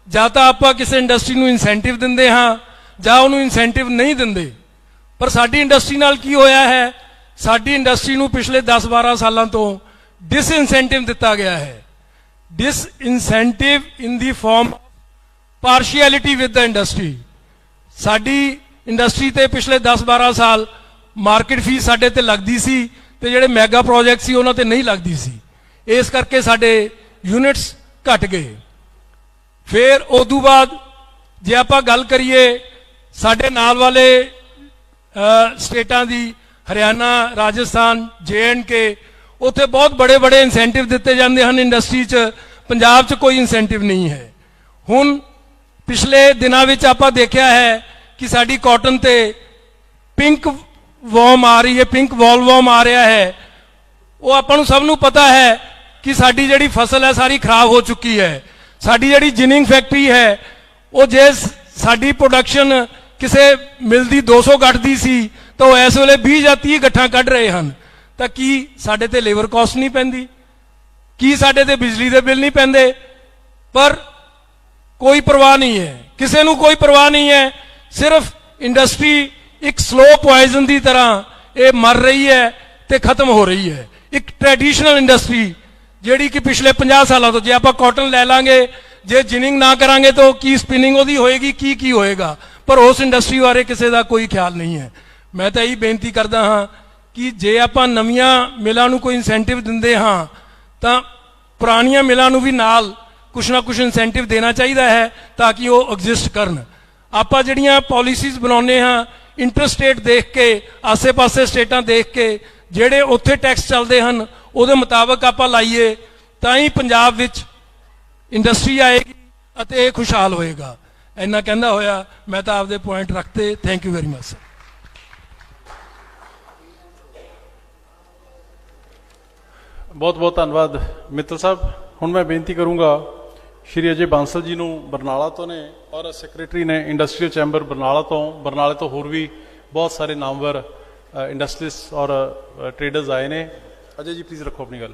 ਜਾਂ ਤਾਂ ਆਪਾਂ ਕਿਸੇ ਇੰਡਸਟਰੀ ਨੂੰ ਇਨਸੈਂਟਿਵ ਦਿੰਦੇ ਹਾਂ ਜਾਂ ਉਹਨੂੰ ਇਨਸੈਂਟਿਵ ਨਹੀਂ ਦਿੰਦੇ। ਪਰ ਸਾਡੀ ਇੰਡਸਟਰੀ ਨਾਲ ਕੀ ਹੋਇਆ ਹੈ? ਸਾਡੀ ਇੰਡਸਟਰੀ ਨੂੰ ਪਿਛਲੇ 10-12 ਸਾਲਾਂ ਤੋਂ ਡਿਸਇਨਸੈਂਟਿਵ ਦਿੱਤਾ ਗਿਆ ਹੈ। ਡਿਸਇਨਸੈਂਟਿਵ ਇਨ ਦੀ farm partiality with the industry. ਸਾਡੀ ਇੰਡਸਟਰੀ ਤੇ ਪਿਛਲੇ 10-12 ਸਾਲ ਮਾਰਕੀਟ ਫੀਸ ਸਾਡੇ ਤੇ ਲੱਗਦੀ ਸੀ ਤੇ ਜਿਹੜੇ ਮੈਗਾ ਪ੍ਰੋਜੈਕਟ ਸੀ ਉਹਨਾਂ ਤੇ ਨਹੀਂ ਲੱਗਦੀ ਸੀ। ਇਸ ਕਰਕੇ ਸਾਡੇ ਯੂਨਿਟਸ ਘਟ ਗਏ। ਫਿਰ ਉਦੋਂ ਬਾਅਦ ਜੇ ਆਪਾਂ ਗੱਲ ਕਰੀਏ ਸਾਡੇ ਨਾਲ ਵਾਲੇ ਸਟੇਟਾਂ ਦੀ, ਹਰਿਆਣਾ, ਰਾਜਸਥਾਨ, JNK, ਉੱਥੇ ਬਹੁਤ ਬੜੇ ਇਨਸੈਂਟਿਵ ਦਿੱਤੇ ਜਾਂਦੇ ਹਨ ਇੰਡਸਟਰੀ 'ਚ। ਪੰਜਾਬ 'ਚ ਕੋਈ ਇਨਸੈਂਟਿਵ ਨਹੀਂ ਹੈ। ਹੁਣ ਪਿਛਲੇ ਦਿਨਾਂ ਵਿੱਚ ਆਪਾਂ ਦੇਖਿਆ ਹੈ ਕਿ ਸਾਡੀ ਕਾਟਨ ਤੇ ਪਿੰਕ ਵਾਰਮ ਆ ਰਹੀ ਹੈ, ਪਿੰਕ ਵਾਲਵਾਰਮ ਆ ਰਿਹਾ ਹੈ। ਉਹ ਆਪਾਂ ਨੂੰ ਸਭ ਨੂੰ ਪਤਾ ਹੈ ਕਿ ਸਾਡੀ ਜਿਹੜੀ ਫਸਲ ਹੈ ਸਾਰੀ ਖਰਾਬ ਹੋ ਚੁੱਕੀ ਹੈ। ਸਾਡੀ ਜਿਹੜੀ ਜਿਨਿੰਗ ਫੈਕਟਰੀ ਹੈ, ਉਹ ਜੇ ਸਾਡੀ ਪ੍ਰੋਡਕਸ਼ਨ ਕਿਸੇ ਮਿਲ ਦੀ 200 ਗੱਠ ਦੀ ਸੀ ਤਾਂ ਉਹ ਇਸ ਵੇਲੇ 20 ਜਾਂ 30 ਗੱਠਾਂ ਕੱਢ ਰਹੇ ਹਨ। ਤਾਂ ਕੀ ਸਾਡੇ ਤੇ ਲੇਬਰ ਕਾਸਟ ਨਹੀਂ ਪੈਂਦੀ? ਕੀ ਸਾਡੇ ਤੇ ਬਿਜਲੀ ਦੇ ਬਿੱਲ ਨਹੀਂ ਪੈਂਦੇ? ਪਰ ਕੋਈ ਪਰਵਾਹ ਨਹੀਂ ਹੈ, ਕਿਸੇ ਨੂੰ ਕੋਈ ਪਰਵਾਹ ਨਹੀਂ ਹੈ। ਸਿਰਫ ਇੰਡਸਟਰੀ ਇੱਕ ਸਲੋ ਪੋਇਜ਼ਨ ਦੀ ਤਰ੍ਹਾਂ ਇਹ ਮਰ ਰਹੀ ਹੈ ਤੇ ਖਤਮ ਹੋ ਰਹੀ ਹੈ। ਇੱਕ ਟ੍ਰੈਡੀਸ਼ਨਲ ਇੰਡਸਟਰੀ ਜਿਹੜੀ ਕਿ ਪਿਛਲੇ 50 ਸਾਲਾਂ ਤੋਂ, ਜੇ ਆਪਾਂ ਕਾਟਨ ਲੈ ਲਾਂਗੇ, ਜੇ ਜਿਨਿੰਗ ਨਾ ਕਰਾਂਗੇ ਤਾਂ ਕੀ ਸਪਿਨਿੰਗ ਉਹਦੀ ਹੋਏਗੀ, ਕੀ ਹੋਏਗਾ, ਪਰ ਉਸ ਇੰਡਸਟਰੀ ਬਾਰੇ ਕਿਸੇ ਦਾ ਕੋਈ ਖਿਆਲ ਨਹੀਂ ਹੈ। ਮੈਂ ਤਾਂ ਇਹੀ ਬੇਨਤੀ ਕਰਦਾ ਹਾਂ ਕਿ ਜੇ ਆਪਾਂ ਨਵੀਆਂ ਮਿਲਾਂ ਨੂੰ ਕੋਈ ਇਨਸੈਂਟਿਵ ਦਿੰਦੇ ਹਾਂ ਤਾਂ ਪੁਰਾਣੀਆਂ ਮਿਲਾਂ ਨੂੰ ਵੀ ਨਾਲ ਕੁਛ ਨਾ ਕੁਛ ਇਨਸੈਂਟਿਵ ਦੇਣਾ ਚਾਹੀਦਾ ਹੈ ਤਾਂ ਕਿ ਉਹ ਐਗਜ਼ਿਸਟ ਕਰਨ। ਆਪਾਂ ਜਿਹੜੀਆਂ ਪਾਲਿਸੀਜ਼ ਬਣਾਉਂਦੇ ਹਾਂ ਇੰਟਰਸਟੇਟ ਦੇਖ ਕੇ, ਆਸੇ-ਪਾਸੇ ਸਟੇਟਾਂ ਦੇਖ ਕੇ, ਜਿਹੜੇ ਉੱਥੇ ਟੈਕਸ ਚੱਲਦੇ ਹਨ ਉਹਦੇ ਮੁਤਾਬਕ ਆਪਾਂ ਲਾਈਏ ਤਾਂ ਹੀ ਪੰਜਾਬ ਵਿੱਚ ਇੰਡਸਟਰੀ ਆਏਗੀ ਅਤੇ ਇਹ ਖੁਸ਼ਹਾਲ ਹੋਏਗਾ। ਇੰਨਾ ਕਹਿੰਦਾ ਹੋਇਆ ਮੈਂ ਤਾਂ ਆਪਦੇ ਪੁਆਇੰਟ ਰੱਖਤੇ। Thank you very much sir.
ਬਹੁਤ ਬਹੁਤ ਧੰਨਵਾਦ ਮਿੱਤਲ ਸਾਹਿਬ। ਹੁਣ ਮੈਂ ਬੇਨਤੀ ਕਰੂੰਗਾ ਸ਼੍ਰੀ ਅਜੇ ਬਾਂਸਲ ਜੀ ਨੂੰ, ਬਰਨਾਲਾ ਤੋਂ ਨੇ ਔਰ ਸੈਕਟਰੀ ਨੇ ਇੰਡਸਟਰੀਅਲ ਚੈਂਬਰ ਬਰਨਾਲਾ ਤੋਂ। ਬਰਨਾਲੇ ਤੋਂ ਹੋਰ ਵੀ ਬਹੁਤ ਸਾਰੇ ਨਾਮਵਰ ਇੰਡਸਟਰੀਸਟ ਔਰ ਟ੍ਰੇਡਰਸ ਆਏ ਨੇ। ਅਜੇ ਜੀ ਪਲੀਜ਼ ਰੱਖੋ ਆਪਣੀ ਗੱਲ।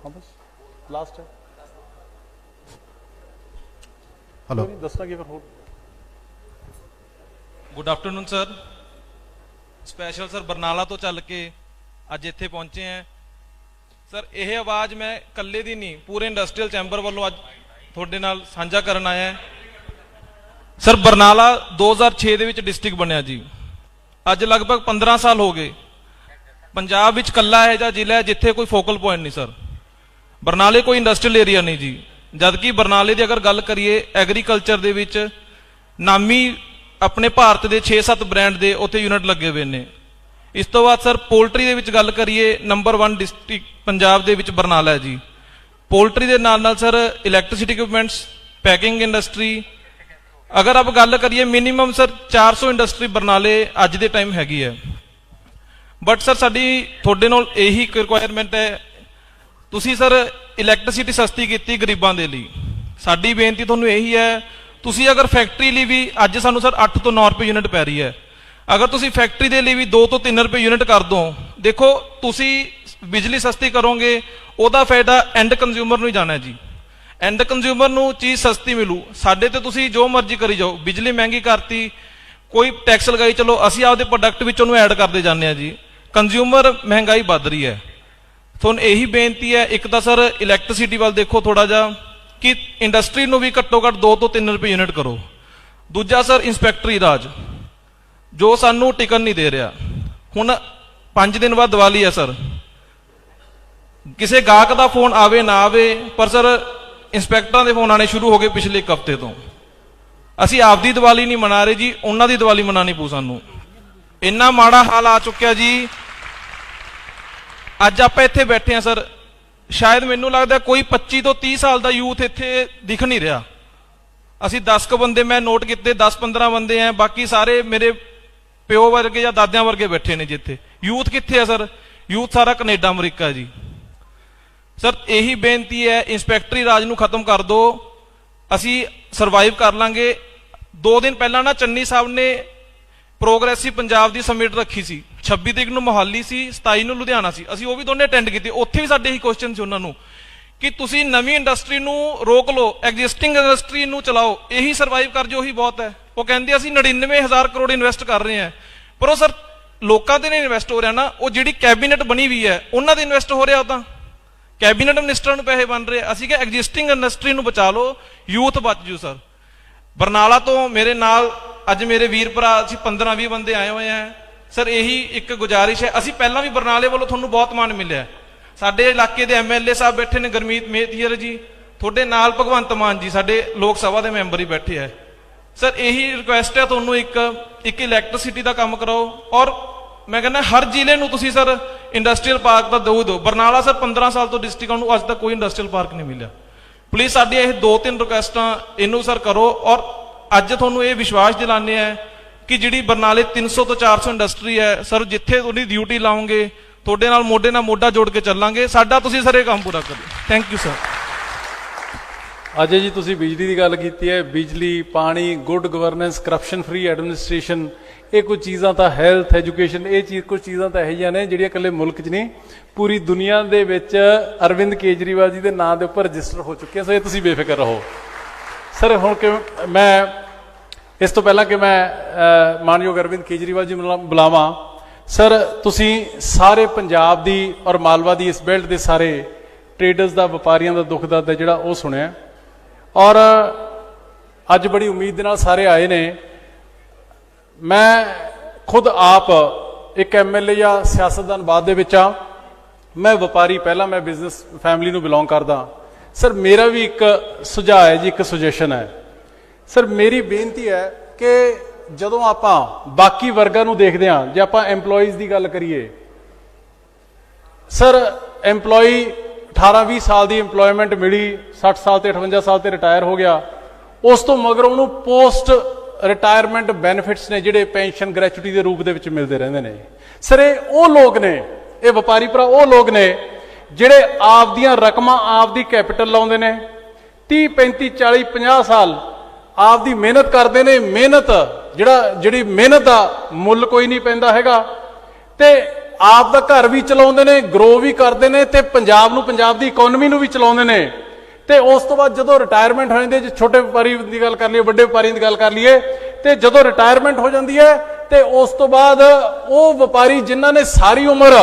ਹਾਂ ਬਸ ਲਾਸਟ ਹੈ।
हेलो
ਦੱਸਣਾ ਕੀ ਫਿਰ ਹੋਰ।
Good afternoon sir. Special sir Barnala ਤੋਂ ਚੱਲ ਕੇ ਅੱਜ ਇੱਥੇ ਪਹੁੰਚੇ ਆ ਸਰ। ਇਹ ਆਵਾਜ਼ ਮੈਂ ਇਕੱਲੇ ਦੀ ਨਹੀਂ, ਪੂਰੇ ਇੰਡਸਟਰੀਅਲ ਚੈਂਬਰ ਵੱਲੋਂ ਅੱਜ ਤੁਹਾਡੇ ਨਾਲ ਸਾਂਝਾ ਕਰਨ ਆਇਆ ਸਰ। ਬਰਨਾਲਾ 2006 ਦੇ ਵਿੱਚ ਡਿਸਟ੍ਰਿਕਟ ਬਣਿਆ ਜੀ। ਅੱਜ ਲਗਭਗ 15 ਸਾਲ ਹੋ ਗਏ। ਪੰਜਾਬ ਵਿੱਚ ਇਕੱਲਾ ਹੈ ਜਾਂ ਜ਼ਿਲ੍ਹਾ ਹੈ ਜਿੱਥੇ ਕੋਈ ਫੋਕਲ ਪੁਆਇੰਟ ਨਹੀਂ ਸਰ। ਬਰਨਾਲੇ ਕੋਈ ਇੰਡਸਟਰੀਅਲ ਏਰੀਆ ਨਹੀਂ ਜੀ। ਜਦਕਿ ਬਰਨਾਲੇ ਦੀ ਅਗਰ ਗੱਲ ਕਰੀਏ ਐਗਰੀਕਲਚਰ ਦੇ ਵਿੱਚ ਨਾਮੀ ਆਪਣੇ ਭਾਰਤ ਦੇ 6-7 ਬ੍ਰਾਂਡ ਦੇ ਉੱਥੇ ਯੂਨਿਟ ਲੱਗੇ ਹੋਏ ਨੇ। ਇਸ ਤੋਂ ਬਾਅਦ ਸਰ ਪੋਲਟਰੀ ਦੇ ਵਿੱਚ ਗੱਲ ਕਰੀਏ, ਨੰਬਰ 1 ਡਿਸਟ੍ਰਿਕਟ ਪੰਜਾਬ ਦੇ ਵਿੱਚ ਬਰਨਾਲਾ ਹੈ ਜੀ। ਪੋਲਟਰੀ ਦੇ ਨਾਲ ਨਾਲ sir electricity equipments, packing industry, ਅਗਰ ਆਪ ਗੱਲ ਕਰੀਏ ਮਿਨੀਮਮ ਸਰ 400 ਇੰਡਸਟਰੀ ਬਰਨਾਲੇ ਅੱਜ ਦੇ ਟਾਈਮ ਹੈਗੀ ਹੈ। ਬਟ ਸਰ ਸਾਡੀ ਤੁਹਾਡੇ ਨਾਲ ਇਹੀ ਰਿਕੁਆਇਰਮੈਂਟ ਹੈ, ਤੁਸੀਂ ਸਰ ਇਲੈਕਟ੍ਰਿਸਿਟੀ ਸਸਤੀ ਕੀਤੀ ਗਰੀਬਾਂ ਦੇ ਲਈ। ਸਾਡੀ ਬੇਨਤੀ ਤੁਹਾਨੂੰ ਇਹੀ ਹੈ, ਤੁਸੀਂ ਅਗਰ ਫੈਕਟਰੀ ਲਈ ਵੀ ਅੱਜ ਸਾਨੂੰ ਸਰ 8 ਤੋਂ 9 ਰੁਪਏ ਯੂਨਿਟ ਪੈ ਰਹੀ ਹੈ, ਅਗਰ ਤੁਸੀਂ ਫੈਕਟਰੀ ਦੇ ਲਈ ਵੀ 2 ਤੋਂ 3 ਰੁਪਏ ਯੂਨਿਟ ਕਰ ਦੋ, ਦੇਖੋ ਤੁਸੀਂ ਬਿਜਲੀ ਸਸਤੀ ਕਰੋਗੇ, ਉਹਦਾ ਫਾਇਦਾ ਐਂਡ ਕੰਜ਼ਿਊਮਰ ਨੂੰ ਹੀ ਜਾਣਾ ਜੀ। ਐਂਡ ਕੰਜ਼ਿਊਮਰ ਨੂੰ ਚੀਜ਼ ਸਸਤੀ ਮਿਲੂ। ਸਾਡੇ ਤੇ ਤੁਸੀਂ ਜੋ ਮਰਜ਼ੀ ਕਰੀ ਜਾਓ, ਬਿਜਲੀ ਮਹਿੰਗੀ ਕਰਤੀ, ਕੋਈ ਟੈਕਸ ਲਗਾਈ, ਚਲੋ ਅਸੀਂ ਆਪਦੇ ਪ੍ਰੋਡਕਟ ਵਿੱਚ ਉਹਨੂੰ ਐਡ ਕਰਦੇ ਜਾਂਦੇ ਆ ਜੀ। ਕੰਜ਼ਿਊਮਰ ਮਹਿੰਗਾਈ ਵੱਧ ਰਹੀ ਹੈ। ਤੁਹਾਨੂੰ ਇਹੀ ਬੇਨਤੀ ਹੈ, ਇੱਕ ਤਾਂ ਸਰ ਇਲੈਕਟ੍ਰਿਸਿਟੀ ਵੱਲ ਦੇਖੋ ਥੋੜਾ ਜਿਹਾ, ਕਿ ਇੰਡਸਟਰੀ ਨੂੰ ਵੀ ਘੱਟੋ ਘੱਟ 2 ਤੋਂ 3 ਰੁਪਏ ਯੂਨਿਟ ਕਰੋ। ਦੂਜਾ ਸਰ ਇੰਸਪੈਕਟਰੀ ਰਾਜ ਜੋ ਸਾਨੂੰ ਟਿਕਣ ਨਹੀਂ ਦੇ ਰਿਹਾ। ਹੁਣ 5 ਦਿਨ ਬਾਅਦ ਦੀਵਾਲੀ ਹੈ ਸਰ, ਕਿਸੇ ਗਾਹਕ ਦਾ ਫੋਨ ਆਵੇ ਨਾ ਆਵੇ, ਪਰ ਸਰ ਇੰਸਪੈਕਟਰਾਂ ਦੇ ਫੋਨ ਆਣੇ ਸ਼ੁਰੂ ਹੋ ਗਏ ਪਿਛਲੇ ਇੱਕ ਹਫ਼ਤੇ ਤੋਂ। ਅਸੀਂ ਆਪਦੀ ਦੀਵਾਲੀ ਨਹੀਂ ਮਨਾ ਰਹੇ ਜੀ, ਉਹਨਾਂ ਦੀ ਦੀਵਾਲੀ ਮਨਾਣੀ ਪਊ ਸਾਨੂੰ। ਇੰਨਾ ਮਾੜਾ ਹਾਲ ਆ ਚੁੱਕਿਆ ਜੀ। ਅੱਜ ਆਪਾਂ ਇੱਥੇ ਬੈਠੇ ਆ ਸਰ, ਸ਼ਾਇਦ ਮੈਨੂੰ ਲੱਗਦਾ ਕੋਈ 25 ਤੋਂ 30 ਸਾਲ ਦਾ ਯੂਥ ਇੱਥੇ ਦਿਖ ਨਹੀਂ ਰਿਹਾ। ਅਸੀਂ 10 ਕੁ ਬੰਦੇ ਮੈਂ ਨੋਟ ਕੀਤੇ, 10-15 ਬੰਦੇ ਆ, ਬਾਕੀ ਸਾਰੇ ਮੇਰੇ ਪਿਓ ਵਰਗੇ ਜਾਂ ਦਾਦਿਆਂ ਵਰਗੇ ਬੈਠੇ ਨੇ ਜਿੱਥੇ। ਯੂਥ ਕਿੱਥੇ ਆ ਸਰ? ਯੂਥ ਸਾਰਾ ਕੈਨੇਡਾ ਅਮਰੀਕਾ ਜੀ। ਸਰ ਇਹੀ ਬੇਨਤੀ ਹੈ, ਇੰਸਪੈਕਟਰੀ ਰਾਜ ਨੂੰ ਖਤਮ ਕਰ ਦਿਓ, ਅਸੀਂ ਸਰਵਾਈਵ ਕਰ ਲਾਂਗੇ। 2 ਦਿਨ ਪਹਿਲਾਂ ਨਾ ਚੰਨੀ ਸਾਹਿਬ ਨੇ ਪ੍ਰੋਗਰੈਸਿਵ ਪੰਜਾਬ ਦੀ ਸਮਿਟ ਰੱਖੀ ਸੀ, 26 ਤਰੀਕ ਨੂੰ ਮੋਹਾਲੀ ਸੀ, 27 ਨੂੰ ਲੁਧਿਆਣਾ ਸੀ। ਅਸੀਂ ਉਹ ਵੀ ਦੋਨੇ ਅਟੈਂਡ ਕੀਤੇ। ਉੱਥੇ ਵੀ ਸਾਡੇ ਇਹੀ ਕੁਐਸਚਨ ਸੀ ਉਹਨਾਂ ਨੂੰ ਕਿ ਤੁਸੀਂ ਨਵੀਂ ਇੰਡਸਟਰੀ ਨੂੰ ਰੋਕ ਲਓ, ਐਗਜ਼ਿਸਟਿੰਗ ਇੰਡਸਟਰੀ ਨੂੰ ਚਲਾਓ, ਇਹੀ ਸਰਵਾਈਵ ਕਰ ਜੋ, ਉਹੀ ਬਹੁਤ ਹੈ। ਉਹ ਕਹਿੰਦੇ ਅਸੀਂ 99,000 ਕਰੋੜ ਇਨਵੈਸਟ ਕਰ ਰਹੇ ਹਾਂ, ਪਰ ਉਹ ਸਰ ਲੋਕਾਂ ਤੇ ਨਹੀਂ ਇਨਵੈਸਟ ਹੋ ਰਿਹਾ ਨਾ, ਉਹ ਜਿਹੜੀ ਕੈਬਨਿਟ ਬਣੀ ਹੋਈ ਹੈ ਉਹਨਾਂ ਦੇ ਇਨਵੈਸਟ ਹੋ ਰਿਹਾ। ਉਹ ਤਾਂ ਕੈਬਨਿਟ ਮਿਨਿਸਟਰਾਂ ਨੂੰ ਪੈਸੇ ਬਣ ਰਹੇ। ਅਸੀਂ ਕਿਹਾ ਐਗਜ਼ਿਸਟਿੰਗ ਇੰਡਸਟਰੀ ਨੂੰ ਬਚਾ ਲਓ, ਯੂਥ ਬਚ ਜੂ। ਸਰ ਬਰਨਾਲਾ ਤੋਂ ਮੇਰੇ ਨਾਲ ਅੱਜ ਮੇਰੇ ਵੀਰ ਭਰਾ ਅਸੀਂ 15-20 ਬੰਦੇ ਆਏ ਹੋਏ ਆ। ਸਰ ਇਹੀ ਇੱਕ ਗੁਜ਼ਾਰਿਸ਼ ਹੈ, ਅਸੀਂ ਪਹਿਲਾਂ ਵੀ ਬਰਨਾਲੇ ਵੱਲੋਂ ਤੁਹਾਨੂੰ ਬਹੁਤ ਮਾਣ ਮਿਲਿਆ। ਸਾਡੇ ਇਲਾਕੇ ਦੇ ਐਮਐਲਏ ਸਾਹਿਬ ਬੈਠੇ ਨੇ, ਗੁਰਮੀਤ ਮੇਤੀਅਰ ਜੀ, ਤੁਹਾਡੇ ਨਾਲ ਭਗਵੰਤ ਮਾਨ ਜੀ ਸਾਡੇ ਲੋਕ ਸਭਾ ਦੇ ਮੈਂਬਰ ਹੀ ਬੈਠੇ ਆ। ਸਰ ਇਹੀ ਰਿਕੁਐਸਟ ਹੈ ਤੁਹਾਨੂੰ, ਇੱਕ ਇਲੈਕਟ੍ਰਿਸਿਟੀ ਦਾ ਕੰਮ ਕਰਾਓ, ਔਰ ਮੈਂ ਕਹਿੰਦਾ ਹਰ ਜ਼ਿਲ੍ਹੇ ਨੂੰ ਤੁਸੀਂ ਸਰ ਇੰਡਸਟਰੀਅਲ ਪਾਰਕ ਦਾ ਦਿਓ। ਬਰਨਾਲਾ ਸਰ 15 ਸਾਲ ਤੋਂ ਡਿਸਟ੍ਰਿਕਟ ਨੂੰ ਅੱਜ ਤੱਕ ਕੋਈ ਇੰਡਸਟਰੀਅਲ ਪਾਰਕ ਨਹੀਂ ਮਿਲਿਆ। ਪਲੀਜ਼ ਸਾਡੀ ਇਹ 2-3 ਰਿਕੁਐਸਟਾਂ ਇਹਨੂੰ ਸਰ ਕਰੋ। ਔਰ ਅੱਜ ਤੁਹਾਨੂੰ ਇਹ ਵਿਸ਼ਵਾਸ ਦਿਲਾਉਂਦੇ ਆ ਕਿ ਜਿਹੜੀ ਬਰਨਾਲੇ 300 ਤੋਂ 400 ਇੰਡਸਟਰੀ ਹੈ ਸਰ, ਜਿੱਥੇ ਤੁਹਾਡੀ ਡਿਊਟੀ ਲਾਉਂਗੇ ਤੁਹਾਡੇ ਨਾਲ ਮੋਢੇ ਨਾਲ ਮੋਢਾ ਜੋੜ ਕੇ ਚੱਲਾਂਗੇ। ਸਾਡਾ ਤੁਸੀਂ ਸਰ ਇਹ ਕੰਮ ਪੂਰਾ ਕਰਿਓ। Thank you sir.
ਅਜੇ ਜੀ ਤੁਸੀਂ ਬਿਜਲੀ ਦੀ ਗੱਲ ਕੀਤੀ ਹੈ, ਬਿਜਲੀ, ਪਾਣੀ, good governance, corruption free administration, ਇਹ ਕੁਝ ਚੀਜ਼ਾਂ ਤਾਂ, ਹੈਲਥ, ਐਜੂਕੇਸ਼ਨ, ਇਹ ਚੀਜ਼ ਕੁਝ ਚੀਜ਼ਾਂ ਤਾਂ ਇਹੋ ਜਿਹੀਆਂ ਨੇ ਜਿਹੜੀਆਂ ਇਕੱਲੇ ਮੁਲਕ 'ਚ ਨਹੀਂ ਪੂਰੀ ਦੁਨੀਆ ਦੇ ਵਿੱਚ ਅਰਵਿੰਦ ਕੇਜਰੀਵਾਲ ਜੀ ਦੇ ਨਾਂ ਦੇ ਉੱਪਰ ਰਜਿਸਟਰ ਹੋ ਚੁੱਕੇ। ਸੋ ਇਹ ਤੁਸੀਂ ਬੇਫਿਕਰ ਰਹੋ। ਸਰ ਹੁਣ ਕਿ ਮੈਂ ਇਸ ਤੋਂ ਪਹਿਲਾਂ ਕਿ ਮੈਂ ਮਾਨਯੋਗ ਅਰਵਿੰਦ ਕੇਜਰੀਵਾਲ ਜੀ ਨੂੰ ਬੁਲਾਵਾਂ, ਸਰ ਤੁਸੀਂ ਸਾਰੇ ਪੰਜਾਬ ਦੀ ਔਰ ਮਾਲਵਾ ਦੀ ਇਸ ਬੈਲਟ ਦੇ ਸਾਰੇ ਟ੍ਰੇਡਰਸ ਦਾ, ਵਪਾਰੀਆਂ ਦਾ ਦੁੱਖ ਦਰਦ ਹੈ ਜਿਹੜਾ ਉਹ ਸੁਣਿਆ, ਔਰ ਅੱਜ ਬੜੀ ਉਮੀਦ ਦੇ ਨਾਲ ਸਾਰੇ ਆਏ ਨੇ। ਮੈਂ ਖੁਦ ਆਪ ਇੱਕ ਐਮਐਲਏ ਜਾਂ ਸਿਆਸਤਦਾਨ ਬਾਅਦ ਦੇ ਵਿੱਚ ਆ, ਮੈਂ ਵਪਾਰੀ ਪਹਿਲਾਂ, ਮੈਂ ਬਿਜ਼ਨਸ ਫੈਮਿਲੀ ਨੂੰ ਬਿਲੋਂਗ ਕਰਦਾ। ਸਰ ਮੇਰਾ ਵੀ ਇੱਕ ਸੁਝਾਅ ਹੈ ਜੀ, ਇੱਕ ਸੁਜੈਸ਼ਨ ਹੈ ਸਰ। ਮੇਰੀ ਬੇਨਤੀ ਹੈ ਕਿ ਜਦੋਂ ਆਪਾਂ ਬਾਕੀ ਵਰਗਾਂ ਨੂੰ ਦੇਖਦੇ ਹਾਂ, ਜੇ ਆਪਾਂ EMPLOYEES ਦੀ ਗੱਲ ਕਰੀਏ, ਸਰ EMPLOYEE 18-20 ਸਾਲ ਦੀ EMPLOYMENT ਮਿਲੀ, 60 ਸਾਲ ਤੇ 58 ਸਾਲ ਤੇ ਰਿਟਾਇਰ ਹੋ ਗਿਆ, ਉਸ ਤੋਂ ਮਗਰ ਉਹਨੂੰ ਪੋਸਟ ਰਿਟਾਇਰਮੈਂਟ ਬੈਨੀਫਿਟਸ ਨੇ ਜਿਹੜੇ ਪੈਨਸ਼ਨ, ਗ੍ਰੈਚੁਇਟੀ ਦੇ ਰੂਪ ਦੇ ਵਿੱਚ ਮਿਲਦੇ ਰਹਿੰਦੇ ਨੇ। ਸਰ ਇਹ ਉਹ ਲੋਕ ਨੇ, ਇਹ ਵਪਾਰੀ ਭਰਾ ਉਹ ਲੋਕ ਨੇ ਜਿਹੜੇ ਆਪਦੀਆਂ ਰਕਮਾਂ, ਆਪਦੀ ਕੈਪੀਟਲ ਲਾਉਂਦੇ ਨੇ, 30, 35, 40, 50 ਸਾਲ ਆਪਦੀ ਮਿਹਨਤ ਕਰਦੇ ਨੇ। ਜਿਹੜੀ ਮਿਹਨਤ ਦਾ ਮੁੱਲ ਕੋਈ ਨਹੀਂ ਪੈਂਦਾ ਹੈਗਾ, ਤੇ ਆਪ ਦਾ ਘਰ ਵੀ ਚਲਾਉਂਦੇ ਨੇ, ਗਰੋ ਵੀ ਕਰਦੇ ਨੇ, ਤੇ ਪੰਜਾਬ ਨੂੰ, ਪੰਜਾਬ ਦੀ ਇਕਨੋਮੀ ਨੂੰ ਵੀ ਚਲਾਉਂਦੇ ਨੇ। ਤੇ ਉਸ ਤੋਂ ਬਾਅਦ ਜਦੋਂ ਰਿਟਾਇਰਮੈਂਟ ਹੋ ਜਾਂਦੀ ਹੈ, ਜੇ ਛੋਟੇ ਵਪਾਰੀ ਦੀ ਗੱਲ ਕਰ ਲਈਏ, ਵੱਡੇ ਵਪਾਰੀਆਂ ਦੀ ਗੱਲ ਕਰ ਲਈਏ, ਤੇ ਜਦੋਂ ਰਿਟਾਇਰਮੈਂਟ ਹੋ ਜਾਂਦੀ ਹੈ ਤੇ ਉਸ ਤੋਂ ਬਾਅਦ ਉਹ ਵਪਾਰੀ ਜਿਨ੍ਹਾਂ ਨੇ ਸਾਰੀ ਉਮਰ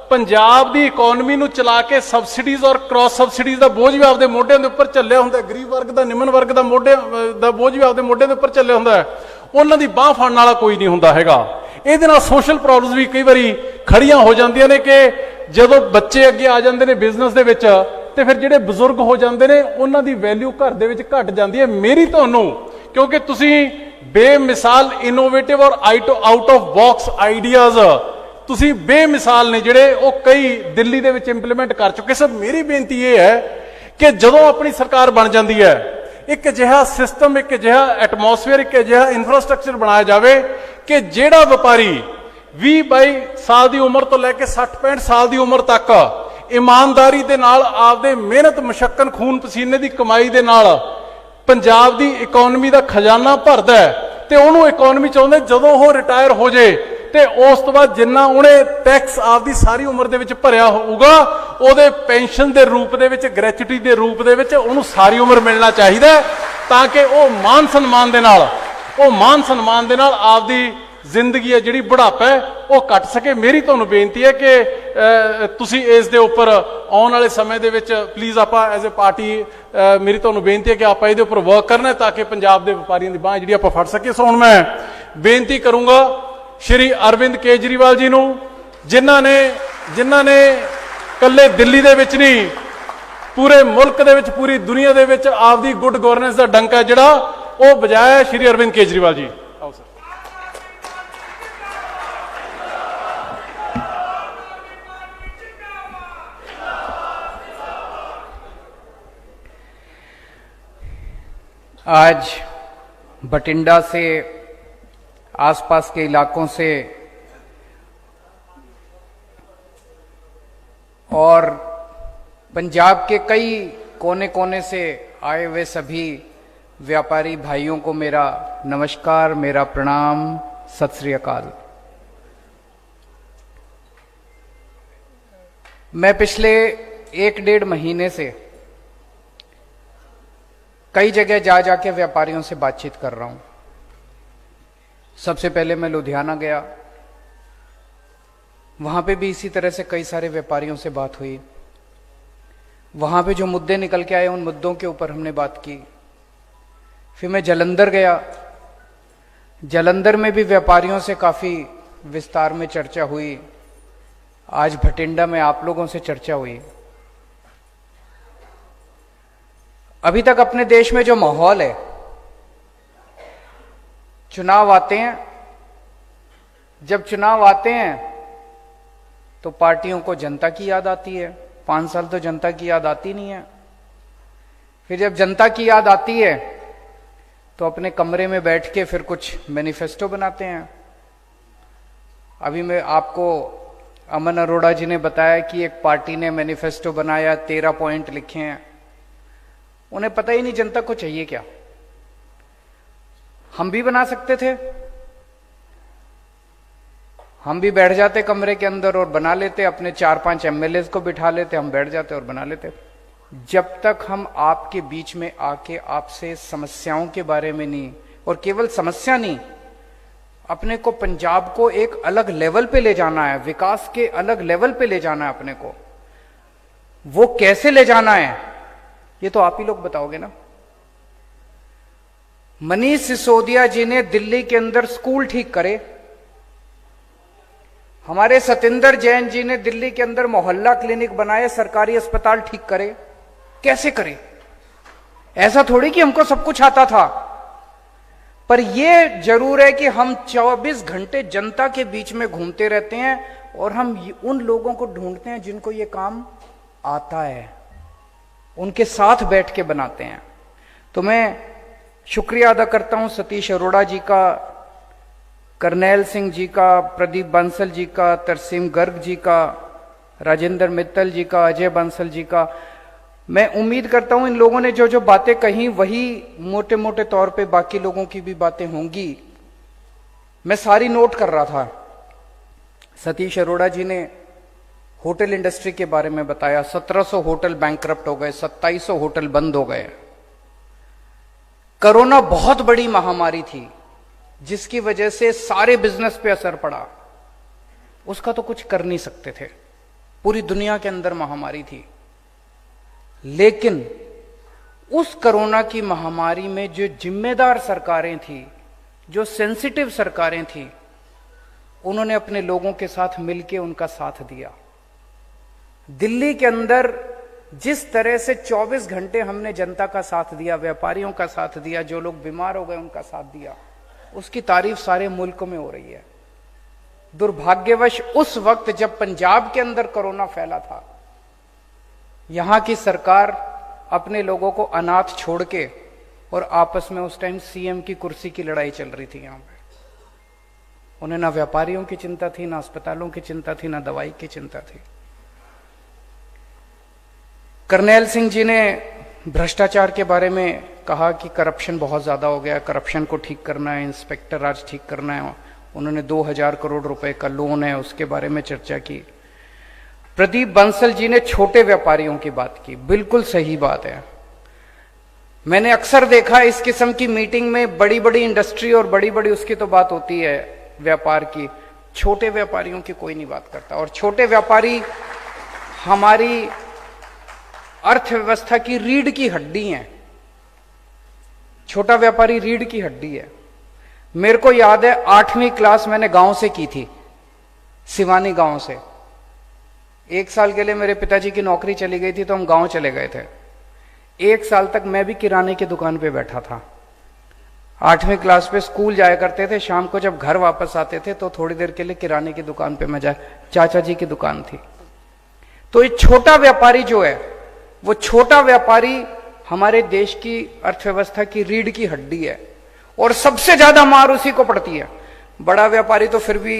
ਪੰਜਾਬ ਦੀ ਇਕਨੋਮੀ ਨੂੰ ਚਲਾ ਕੇ ਸਬਸਿਡੀਜ਼ ਔਰ ਕ੍ਰਾਸ ਸਬਸਿਡੀਜ਼ ਦਾ ਬੋਝ ਵੀ ਆਪਦੇ ਮੋਢਿਆਂ ਦੇ ਉੱਪਰ ਝੱਲਿਆ ਹੁੰਦਾ, ਗਰੀਬ ਵਰਗ ਦਾ, ਨਿਮਨ ਵਰਗ ਦਾ ਮੋਢਿਆਂ ਦਾ ਬੋਝ ਵੀ ਆਪਦੇ ਮੋਢਿਆਂ ਦੇ ਉੱਪਰ ਝੱਲਿਆ ਹੁੰਦਾ, ਉਹਨਾਂ ਦੀ ਬਾਹ ਫੜਨ ਵਾਲਾ ਕੋਈ ਨਹੀਂ ਹੁੰਦਾ ਹੈਗਾ। ਇਹਦੇ ਨਾਲ ਸੋਸ਼ਲ ਪ੍ਰੋਬਲਮਸ ਵੀ ਕਈ ਵਾਰੀ ਖੜੀਆਂ ਹੋ ਜਾਂਦੀਆਂ ਨੇ ਕਿ ਜਦੋਂ ਬੱਚੇ ਅੱਗੇ ਆ ਜਾਂਦੇ ਨੇ ਬਿਜ਼ਨਸ ਦੇ ਵਿੱਚ, ਤੇ ਫਿਰ ਜਿਹੜੇ ਬਜ਼ੁਰਗ ਹੋ ਜਾਂਦੇ ਨੇ ਉਹਨਾਂ ਦੀ ਵੈਲਿਊ ਘਰ ਦੇ ਵਿੱਚ ਘਟ ਜਾਂਦੀ ਹੈ। ਮੇਰੀ ਤੁਹਾਨੂੰ, ਕਿਉਂਕਿ ਤੁਸੀਂ ਬੇਮਿਸਾਲ ਇਨੋਵੇਟਿਵ ਔਰ ਆਊਟ ਆਫ ਬਾਕਸ ਆਈਡੀਆਜ਼ ਤੁਸੀਂ ਬੇਮਿਸਾਲ ਨੇ ਜਿਹੜੇ ਉਹ ਕਈ ਦਿੱਲੀ ਦੇ ਵਿੱਚ ਇੰਪਲੀਮੈਂਟ ਕਰ ਚੁੱਕੇ। ਸਰ ਮੇਰੀ ਬੇਨਤੀ ਇਹ ਹੈ ਕਿ ਜਦੋਂ ਆਪਣੀ ਸਰਕਾਰ ਬਣ ਜਾਂਦੀ ਹੈ ਇੱਕ ਅਜਿਹਾ ਸਿਸਟਮ, ਇੱਕ ਅਜਿਹਾ ਐਟਮੋਸਫੇਅਰ, ਇੱਕ ਅਜਿਹਾ ਇਨਫਰਾਸਟ੍ਰਕਚਰ ਬਣਾਇਆ ਜਾਵੇ ਕਿ ਜਿਹੜਾ ਵਪਾਰੀ 20-22 ਸਾਲ ਦੀ ਉਮਰ ਤੋਂ ਲੈ ਕੇ 60-65 ਸਾਲ ਦੀ ਉਮਰ ਤੱਕ ਇਮਾਨਦਾਰੀ ਦੇ ਨਾਲ ਆਪਦੇ ਮਿਹਨਤ ਮੁਸ਼ੱਕਰ ਖੂਨ ਪਸੀਨੇ ਦੀ ਕਮਾਈ ਦੇ ਨਾਲ ਪੰਜਾਬ ਦੀ ਇਕਨੋਮੀ ਦਾ ਖਜ਼ਾਨਾ ਭਰਦਾ ਹੈ ਤੇ ਉਹਨੂੰ ਇਕਨੋਮੀ ਚਾਹੁੰਦੇ ਜਦੋਂ ਉਹ ਰਿਟਾਇਰ ਹੋ ਜੇ ਤੇ ਉਸ ਤੋਂ ਬਾਅਦ ਜਿੰਨਾ ਉਹਨੇ ਟੈਕਸ ਆਪਦੀ ਸਾਰੀ ਉਮਰ ਦੇ ਵਿੱਚ ਭਰਿਆ ਹੋਊਗਾ ਉਹਦੇ ਪੈਨਸ਼ਨ ਦੇ ਰੂਪ ਦੇ ਵਿੱਚ, ਗ੍ਰੈਚੁਇਟੀ ਦੇ ਰੂਪ ਦੇ ਵਿੱਚ ਉਹਨੂੰ ਸਾਰੀ ਉਮਰ ਮਿਲਣਾ ਚਾਹੀਦਾ ਤਾਂ ਕਿ ਉਹ ਮਾਨ ਸਨਮਾਨ ਦੇ ਨਾਲ ਆਪਦੀ ਜ਼ਿੰਦਗੀ ਹੈ ਜਿਹੜੀ ਬੁਢਾਪਾ ਹੈ ਉਹ ਕੱਟ ਸਕੇ। ਮੇਰੀ ਤੁਹਾਨੂੰ ਬੇਨਤੀ ਹੈ ਕਿ ਤੁਸੀਂ ਇਸ ਦੇ ਉੱਪਰ ਆਉਣ ਵਾਲੇ ਸਮੇਂ ਦੇ ਵਿੱਚ ਪਲੀਜ਼ ਆਪਾਂ ਐਜ਼ ਅ ਪਾਰਟੀ ਮੇਰੀ ਤੁਹਾਨੂੰ ਬੇਨਤੀ ਹੈ ਕਿ ਆਪਾਂ ਇਹਦੇ ਉੱਪਰ ਵਰਕ ਕਰਨਾ ਤਾਂ ਕਿ ਪੰਜਾਬ ਦੇ ਵਪਾਰੀਆਂ ਦੀ ਬਾਂਹ ਜਿਹੜੀ ਆਪਾਂ ਫੜ ਸਕੀਏ। ਸੋ ਹੁਣ ਮੈਂ ਬੇਨਤੀ ਕਰੂੰਗਾ ਸ਼੍ਰੀ ਅਰਵਿੰਦ ਕੇਜਰੀਵਾਲ ਜੀ ਨੂੰ, ਜਿਨ੍ਹਾਂ ਨੇ ਇਕੱਲੇ ਦਿੱਲੀ ਦੇ ਵਿੱਚ ਨਹੀਂ ਪੂਰੇ ਮੁਲਕ ਦੇ ਵਿੱਚ, ਪੂਰੀ ਦੁਨੀਆ ਦੇ ਵਿੱਚ ਆਪਦੀ ਗੁੱਡ ਗਵਰਨੈਂਸ ਦਾ ਡੰਕਾ ਜਿਹੜਾ ਉਹ ਵਜਾਇਆ। ਸ਼੍ਰੀ ਅਰਵਿੰਦ ਕੇਜਰੀਵਾਲ ਜੀ ਆਓ ਸਰ।
आज बठिंडा से आसपास के इलाकों से और पंजाब के कई कोने कोने से आए हुए सभी व्यापारी भाइयों को मेरा नमस्कार, मेरा प्रणाम, सत श्री अकाल। मैं पिछले 1-1.5 महीने से कई जगह जा जाके व्यापारियों से बातचीत कर रहा हूं। सबसे पहले मैं लुधियाना गया, वहां पे भी इसी तरह से कई सारे व्यापारियों से बात हुई। वहां पे जो मुद्दे निकल के आए उन मुद्दों के ऊपर हमने बात की। फिर मैं जालंधर गया, जालंधर में भी व्यापारियों से काफी विस्तार में चर्चा हुई। आज बठिंडा में आप लोगों से चर्चा हुई। अभी तक अपने देश में जो माहौल है, चुनाव आते हैं, जब चुनाव आते हैं तो पार्टियों को जनता की याद आती है। 5 साल तो जनता की याद आती नहीं है। फिर जब जनता की याद आती है तो अपने कमरे में बैठ के फिर कुछ मैनिफेस्टो बनाते हैं। अभी मैं आपको अमन अरोड़ा जी ने बताया कि एक पार्टी ने मैनिफेस्टो बनाया, 13 पॉइंट लिखे हैं। उन्हें पता ही नहीं जनता को चाहिए क्या। हम भी बना सकते थे, हम भी बैठ जाते कमरे के अंदर और बना लेते, अपने 4-5 एमएलए को बिठा लेते, हम बैठ जाते और बना लेते। जब तक हम आपके बीच में आके आपसे समस्याओं के बारे में नहीं, और केवल समस्या नहीं, अपने को पंजाब को एक अलग लेवल पे ले जाना है, विकास के अलग लेवल पे ले जाना है अपने को, वो कैसे ले जाना है ये तो आप ही लोग बताओगे ना। मनीष सिसोदिया जी ने दिल्ली के अंदर स्कूल ठीक करे, हमारे सतेंद्र जैन जी ने दिल्ली के अंदर मोहल्ला क्लिनिक बनाए, सरकारी अस्पताल ठीक करे। कैसे करे? ऐसा थोड़ी कि हमको सब कुछ आता था, पर यह जरूर है कि हम 24 घंटे जनता के बीच में घूमते रहते हैं और हम उन लोगों को ढूंढते हैं जिनको ये काम आता है, उनके साथ बैठ के बनाते हैं। तो मैं शुक्रिया अदा करता हूं सतीश अरोड़ा जी का, करनैल सिंह जी का, प्रदीप बंसल जी का, तरसीम गर्ग जी का, राजेंद्र मित्तल जी का, अजय बंसल जी का। मैं उम्मीद करता हूं इन लोगों ने जो जो बातें कही वही मोटे मोटे तौर पे बाकी लोगों की भी बातें होंगी। मैं सारी नोट कर रहा था। सतीश अरोड़ा जी ने होटल इंडस्ट्री के बारे में बताया। 1700 होटल बैंकरप्ट हो गए, 2700 होटल बंद हो गए। कोरोना बहुत बड़ी महामारी थी जिसकी वजह से सारे बिजनेस पे असर पड़ा, उसका तो कुछ कर नहीं सकते थे, पूरी दुनिया के अंदर महामारी थी। लेकिन उस कोरोना की महामारी में जो जिम्मेदार सरकारें थी, जो सेंसिटिव सरकारें थी, उन्होंने अपने लोगों के साथ मिलकर उनका साथ दिया। दिल्ली के अंदर जिस तरह से 24 घंटे हमने जनता का साथ दिया, व्यापारियों का साथ दिया, जो लोग बीमार हो गए उनका साथ दिया, उसकी तारीफ सारे मुल्क में हो रही है। दुर्भाग्यवश उस वक्त जब पंजाब के अंदर कोरोना फैला था, यहां की सरकार अपने लोगों को अनाथ छोड़ के, और आपस में उस टाइम सीएम की कुर्सी की लड़ाई चल रही थी यहां पे। उन्हें ना व्यापारियों की चिंता थी, ना अस्पतालों की चिंता थी, ना दवाई की चिंता थी। करनैल सिंह जी ने भ्रष्टाचार के बारे में कहा कि करप्शन बहुत ज्यादा हो गया, करप्शन को ठीक करना है, इंस्पेक्टर राज ठीक करना है। उन्होंने 2000 करोड़ रुपए का लोन है उसके बारे में चर्चा की। प्रदीप बंसल जी ने छोटे व्यापारियों की बात की, बिल्कुल सही बात है। मैंने अक्सर देखा इस किस्म की मीटिंग में बड़ी बड़ी इंडस्ट्री और बड़ी बड़ी उसकी तो बात होती है व्यापार की, छोटे व्यापारियों की कोई नहीं बात करता। और छोटे व्यापारी हमारी अर्थव्यवस्था की रीढ़ की हड्डी हैं। छोटा व्यापारी रीढ़ की हड्डी है। मेरे को याद है 8वीं क्लास मैंने गांव से की थी, सिवानी गांव से। 1 साल के लिए मेरे पिताजी की नौकरी चली गई थी तो हम गांव चले गए थे। 1 साल तक मैं भी किराने की दुकान पे बैठा था। 8वीं क्लास पे स्कूल जाया करते थे, शाम को जब घर वापस आते थे तो थोड़ी देर के लिए किराने की दुकान पे मैं चाचा जी की दुकान थी। तो ये छोटा व्यापारी जो है, वो छोटा व्यापारी हमारे देश की अर्थव्यवस्था की रीढ़ की हड्डी है और सबसे ज्यादा मार उसी को पड़ती है। बड़ा व्यापारी तो फिर भी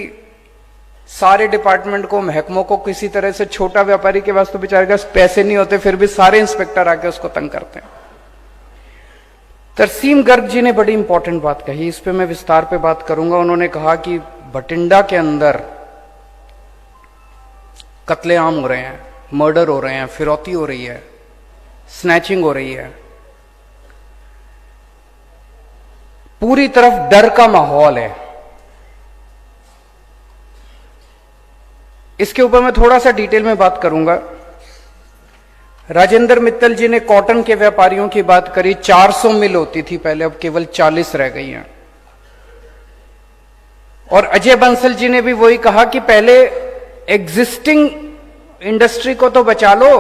सारे डिपार्टमेंट को, महकमों को किसी तरह से, छोटा व्यापारी के पास तो बेचारे के पास पैसे नहीं होते, फिर भी सारे इंस्पेक्टर आके उसको तंग करते हैं। तरसीम गर्ग जी ने बड़ी इंपॉर्टेंट बात कही, इस पे मैं विस्तार पे बात करूंगा। उन्होंने कहा कि बठिंडा के अंदर कत्लेआम हो रहे हैं, मर्डर हो रहे हैं, फिरौती हो रही है, स्नैचिंग हो रही है, पूरी तरफ डर का माहौल है। इसके ऊपर मैं थोड़ा सा डिटेल में बात करूंगा। राजेंद्र मित्तल जी ने कॉटन के व्यापारियों की बात करी। 400 मिल होती थी पहले, अब केवल 40 रह गई हैं। और अजय बंसल जी ने भी वही कहा कि पहले एग्जिस्टिंग इंडस्ट्री को तो बचा लो,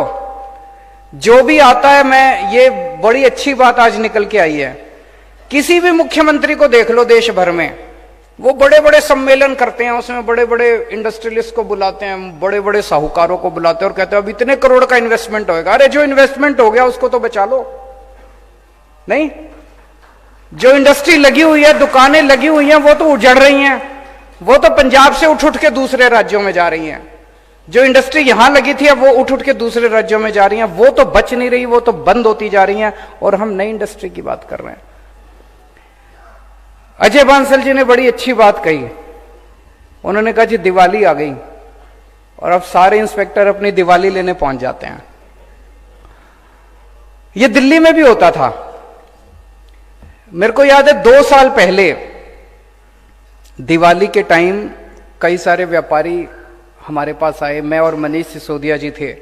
जो भी आता है। मैं ये बड़ी अच्छी बात आज निकल के आई है, किसी भी मुख्यमंत्री को देख लो देश भर में, वो बड़े बड़े सम्मेलन करते हैं, उसमें बड़े बड़े इंडस्ट्रियलिस्ट को बुलाते हैं, बड़े बड़े साहूकारों को बुलाते हैं और कहते हैं अब इतने करोड़ का इन्वेस्टमेंट होगा। अरे जो इन्वेस्टमेंट हो गया उसको तो बचा लो। नहीं, जो इंडस्ट्री लगी हुई है, दुकानें लगी हुई हैं, वो तो उजड़ रही हैं, वो तो पंजाब से उठ उठ के दूसरे राज्यों में जा रही हैं। जो इंडस्ट्री यहां लगी थी अब वो उठ उठ के दूसरे राज्यों में जा रही हैं, वो तो बच नहीं रही, वो तो बंद होती जा रही हैं, और हम नई इंडस्ट्री की बात कर रहे हैं। अजय बांसल जी ने बड़ी अच्छी बात कही। उन्होंने कहा जी दिवाली आ गई और अब सारे इंस्पेक्टर अपनी दिवाली लेने पहुंच जाते हैं। ये दिल्ली में भी होता था। मेरे को याद है 2 साल पहले दिवाली के टाइम कई सारे व्यापारी हमारे पास आए, मैं और मनीष सिसोदिया जी थे।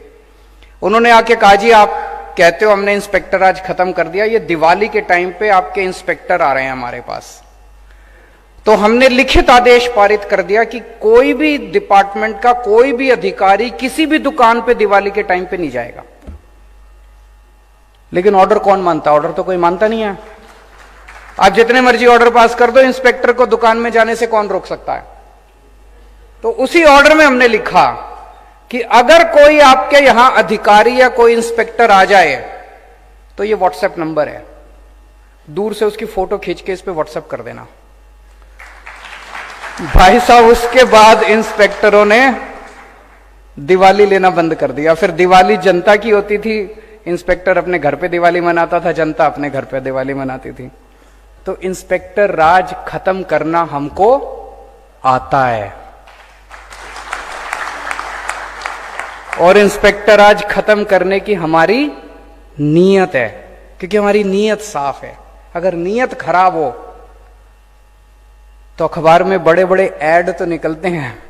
उन्होंने आके कहा जी आप कहते हो हमने इंस्पेक्टर आज खत्म कर दिया, ये दिवाली के टाइम पे आपके इंस्पेक्टर आ रहे हैं हमारे पास। तो हमने लिखित आदेश पारित कर दिया कि कोई भी डिपार्टमेंट का कोई भी अधिकारी किसी भी दुकान पे दिवाली के टाइम पे नहीं जाएगा। लेकिन ऑर्डर कौन मानता? ऑर्डर तो कोई मानता नहीं है। आप जितने मर्जी ऑर्डर पास कर दो, इंस्पेक्टर को दुकान में जाने से कौन रोक सकता है? तो उसी ऑर्डर में हमने लिखा कि अगर कोई आपके यहां अधिकारी या कोई इंस्पेक्टर आ जाए तो ये व्हाट्सएप नंबर है, दूर से उसकी फोटो खींच के इस पे व्हाट्सएप कर देना। भाई साहब, उसके बाद इंस्पेक्टरों ने दिवाली लेना बंद कर दिया। फिर दिवाली जनता की होती थी, इंस्पेक्टर अपने घर पे दिवाली मनाता था, जनता अपने घर पे दिवाली मनाती थी। तो इंस्पेक्टर राज खत्म करना हमको आता है और इंस्पेक्टर राज खत्म करने की हमारी नीयत है, क्योंकि हमारी नीयत साफ है। अगर नीयत खराब हो तो अखबार में बड़े बड़े ऐड तो निकलते हैं,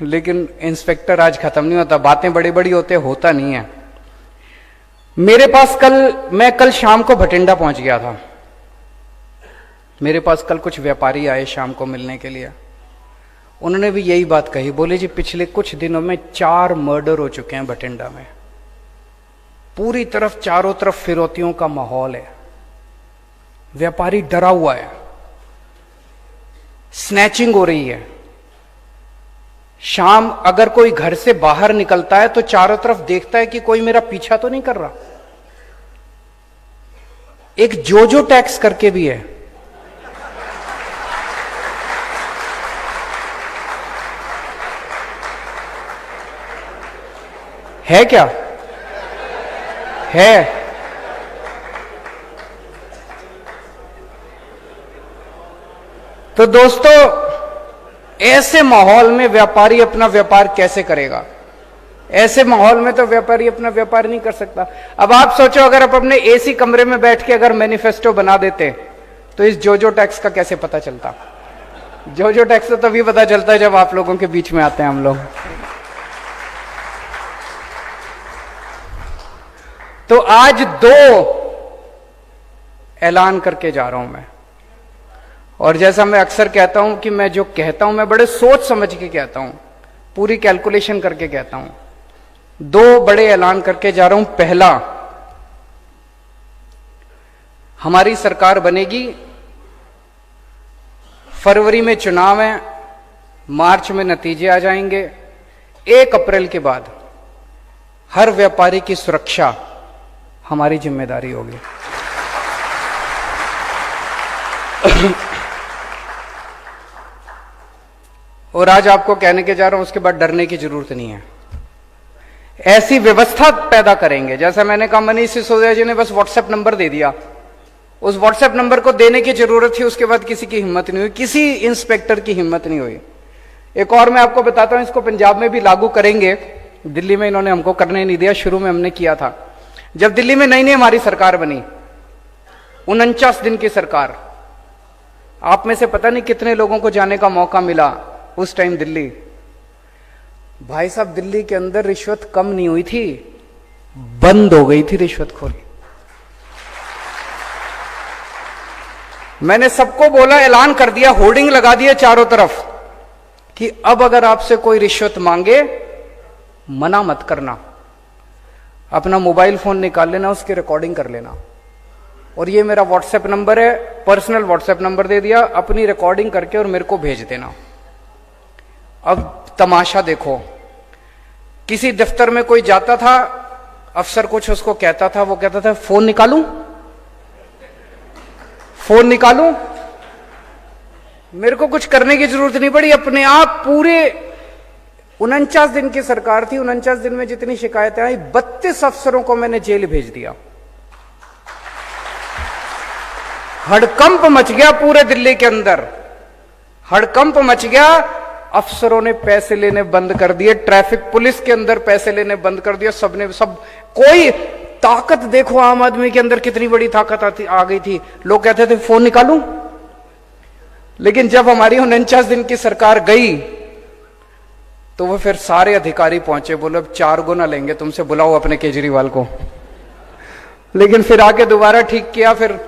लेकिन इंस्पेक्टर आज खत्म नहीं होता। बातें बड़ी बड़ी होता नहीं है। मेरे पास मैं कल शाम को भटिंडा पहुंच गया था। मेरे पास कल कुछ व्यापारी आए शाम को मिलने के लिए। उन्होंने भी यही बात कही, बोले जी पिछले कुछ दिनों में 4 मर्डर हो चुके हैं भटिंडा में। पूरी तरफ चारों तरफ फिरौतियों का माहौल है, व्यापारी डरा हुआ है। स्नैचिंग हो रही है। शाम अगर कोई घर से बाहर निकलता है तो चारों तरफ देखता है कि कोई मेरा पीछा तो नहीं कर रहा। एक जोजो टैक्स करके भी है क्या? है। तो दोस्तों, ऐसे माहौल में व्यापारी अपना व्यापार कैसे करेगा? ऐसे माहौल में तो व्यापारी अपना व्यापार नहीं कर सकता। अब आप सोचो, अगर आप अपने एसी कमरे में बैठ के अगर मैनिफेस्टो बना देते तो इस जोजो टैक्स का कैसे पता चलता? जोजो टैक्स तो तभी पता चलता है जब आप लोगों के बीच में आते हैं हम लोग। तो आज 2 ऐलान करके जा रहा हूं मैं, और जैसा मैं अक्सर कहता हूं कि मैं जो कहता हूं मैं बड़े सोच समझ के कहता हूं, पूरी कैलकुलेशन करके कहता हूं। 2 बड़े ऐलान करके जा रहा हूं। पहला, हमारी सरकार बनेगी, फरवरी में चुनाव है, मार्च में नतीजे आ जाएंगे। 1 अप्रैल के बाद हर व्यापारी की सुरक्षा हमारी जिम्मेदारी होगी। और आज आपको कहने के जा रहा हूं, उसके बाद डरने की जरूरत नहीं है। ऐसी व्यवस्था पैदा करेंगे, जैसा मैंने कहा, मनीष सिसोदिया जी ने बस व्हाट्सएप नंबर दे दिया। उस व्हाट्सएप नंबर को देने की जरूरत थी, उसके बाद किसी की हिम्मत नहीं हुई, किसी इंस्पेक्टर की हिम्मत नहीं हुई। एक और मैं आपको बताता हूं, इसको पंजाब में भी लागू करेंगे। दिल्ली में इन्होंने हमको करने नहीं दिया, शुरू में हमने किया था। जब दिल्ली में नई नई हमारी सरकार बनी, 49 दिन की सरकार, आप में से पता नहीं कितने लोगों को जाने का मौका मिला उस टाइम दिल्ली। भाई साहब, दिल्ली के अंदर रिश्वत कम नहीं हुई थी, बंद हो गई थी रिश्वतखोरी। मैंने सबको बोला, ऐलान कर दिया, होर्डिंग लगा दिए चारों तरफ कि अब अगर आपसे कोई रिश्वत मांगे, मना मत करना, अपना मोबाइल फोन निकाल लेना, उसकी रिकॉर्डिंग कर लेना। और ये मेरा व्हाट्सएप नंबर है, पर्सनल व्हाट्सएप नंबर दे दिया, अपनी रिकॉर्डिंग करके और मेरे को भेज देना। अब तमाशा देखो, किसी दफ्तर में कोई जाता था, अफसर कुछ उसको कहता था, वो कहता था फोन निकालूं, फोन निकालूं। मेरे को कुछ करने की जरूरत नहीं पड़ी, अपने आप पूरे 49 दिन की सरकार थी, 49 दिन में जितनी शिकायतें आई, 32 अफसरों को मैंने जेल भेज दिया। हड़कंप मच गया पूरे दिल्ली के अंदर, हड़कंप मच गया। अफसरों ने पैसे लेने बंद कर दिए, ट्रैफिक पुलिस के अंदर पैसे लेने बंद कर दिया, सबने सब। कोई ताकत देखो आम आदमी के अंदर कितनी बड़ी ताकत आ गई थी। लोग कहते थे फोन निकालूं, लेकिन जब हमारी 49 दिन की सरकार गई तो वो फिर सारे अधिकारी पहुंचे, बोले अब 4 गुना लेंगे तुमसे, बुलाओ अपने केजरीवाल को। लेकिन फिर आके दोबारा ठीक किया, फिर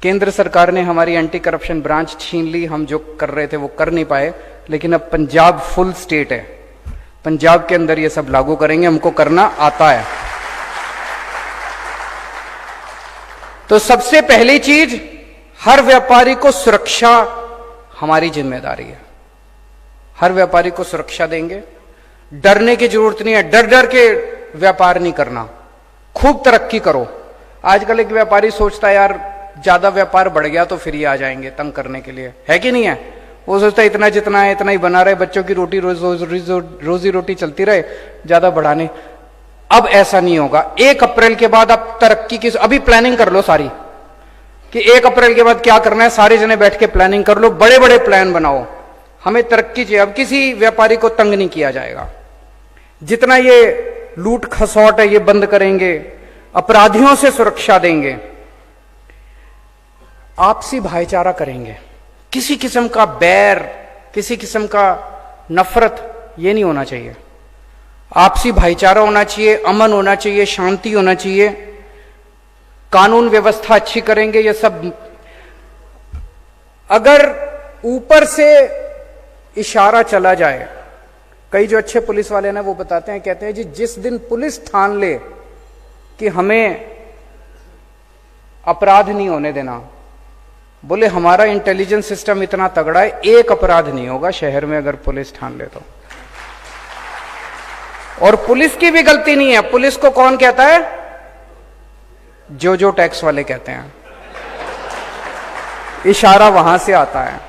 केंद्र सरकार ने हमारी एंटी करप्शन ब्रांच छीन ली। हम जो कर रहे थे वो कर नहीं पाए, लेकिन अब पंजाब फुल स्टेट है, पंजाब के अंदर ये सब लागू करेंगे, हमको करना आता है। तो सबसे पहली चीज, हर व्यापारी को सुरक्षा हमारी जिम्मेदारी है। हर व्यापारी को सुरक्षा देंगे, डरने की जरूरत नहीं है। डर डर के व्यापार नहीं करना, खूब तरक्की करो। आजकल एक व्यापारी सोचता है यार ज्यादा व्यापार बढ़ गया तो फिर ये आ जाएंगे तंग करने के लिए, है कि नहीं है? वो सोचता है इतना जितना है इतना ही बना रहे, बच्चों की रोटी रोजी रोटी चलती रहे, ज्यादा बढ़ाने। अब ऐसा नहीं होगा। 1 अप्रैल के बाद आप तरक्की की अभी प्लानिंग कर लो सारी, कि 1 अप्रैल के बाद क्या करना है, सारे जने बैठ के प्लानिंग कर लो, बड़े बड़े प्लान बनाओ। हमें तरक्की चाहिए। अब किसी व्यापारी को तंग नहीं किया जाएगा। जितना ये लूट खसौट है ये बंद करेंगे, अपराधियों से सुरक्षा देंगे, आपसी भाईचारा करेंगे। किसी किस्म का बैर, किसी किस्म का नफरत ये नहीं होना चाहिए। आपसी भाईचारा होना चाहिए, अमन होना चाहिए, शांति होना चाहिए, कानून व्यवस्था अच्छी करेंगे। ये सब अगर ऊपर से इशारा चला जाए, कई जो अच्छे पुलिस वाले ना वो बताते हैं, कहते हैं जी जिस दिन पुलिस ठान ले कि हमें अपराध नहीं होने देना, बोले हमारा इंटेलिजेंस सिस्टम इतना तगड़ा है, एक अपराध नहीं होगा शहर में अगर पुलिस ठान ले तो। और पुलिस की भी गलती नहीं है। पुलिस को कौन कहता है? जो टैक्स वाले कहते हैं। इशारा वहां से आता है।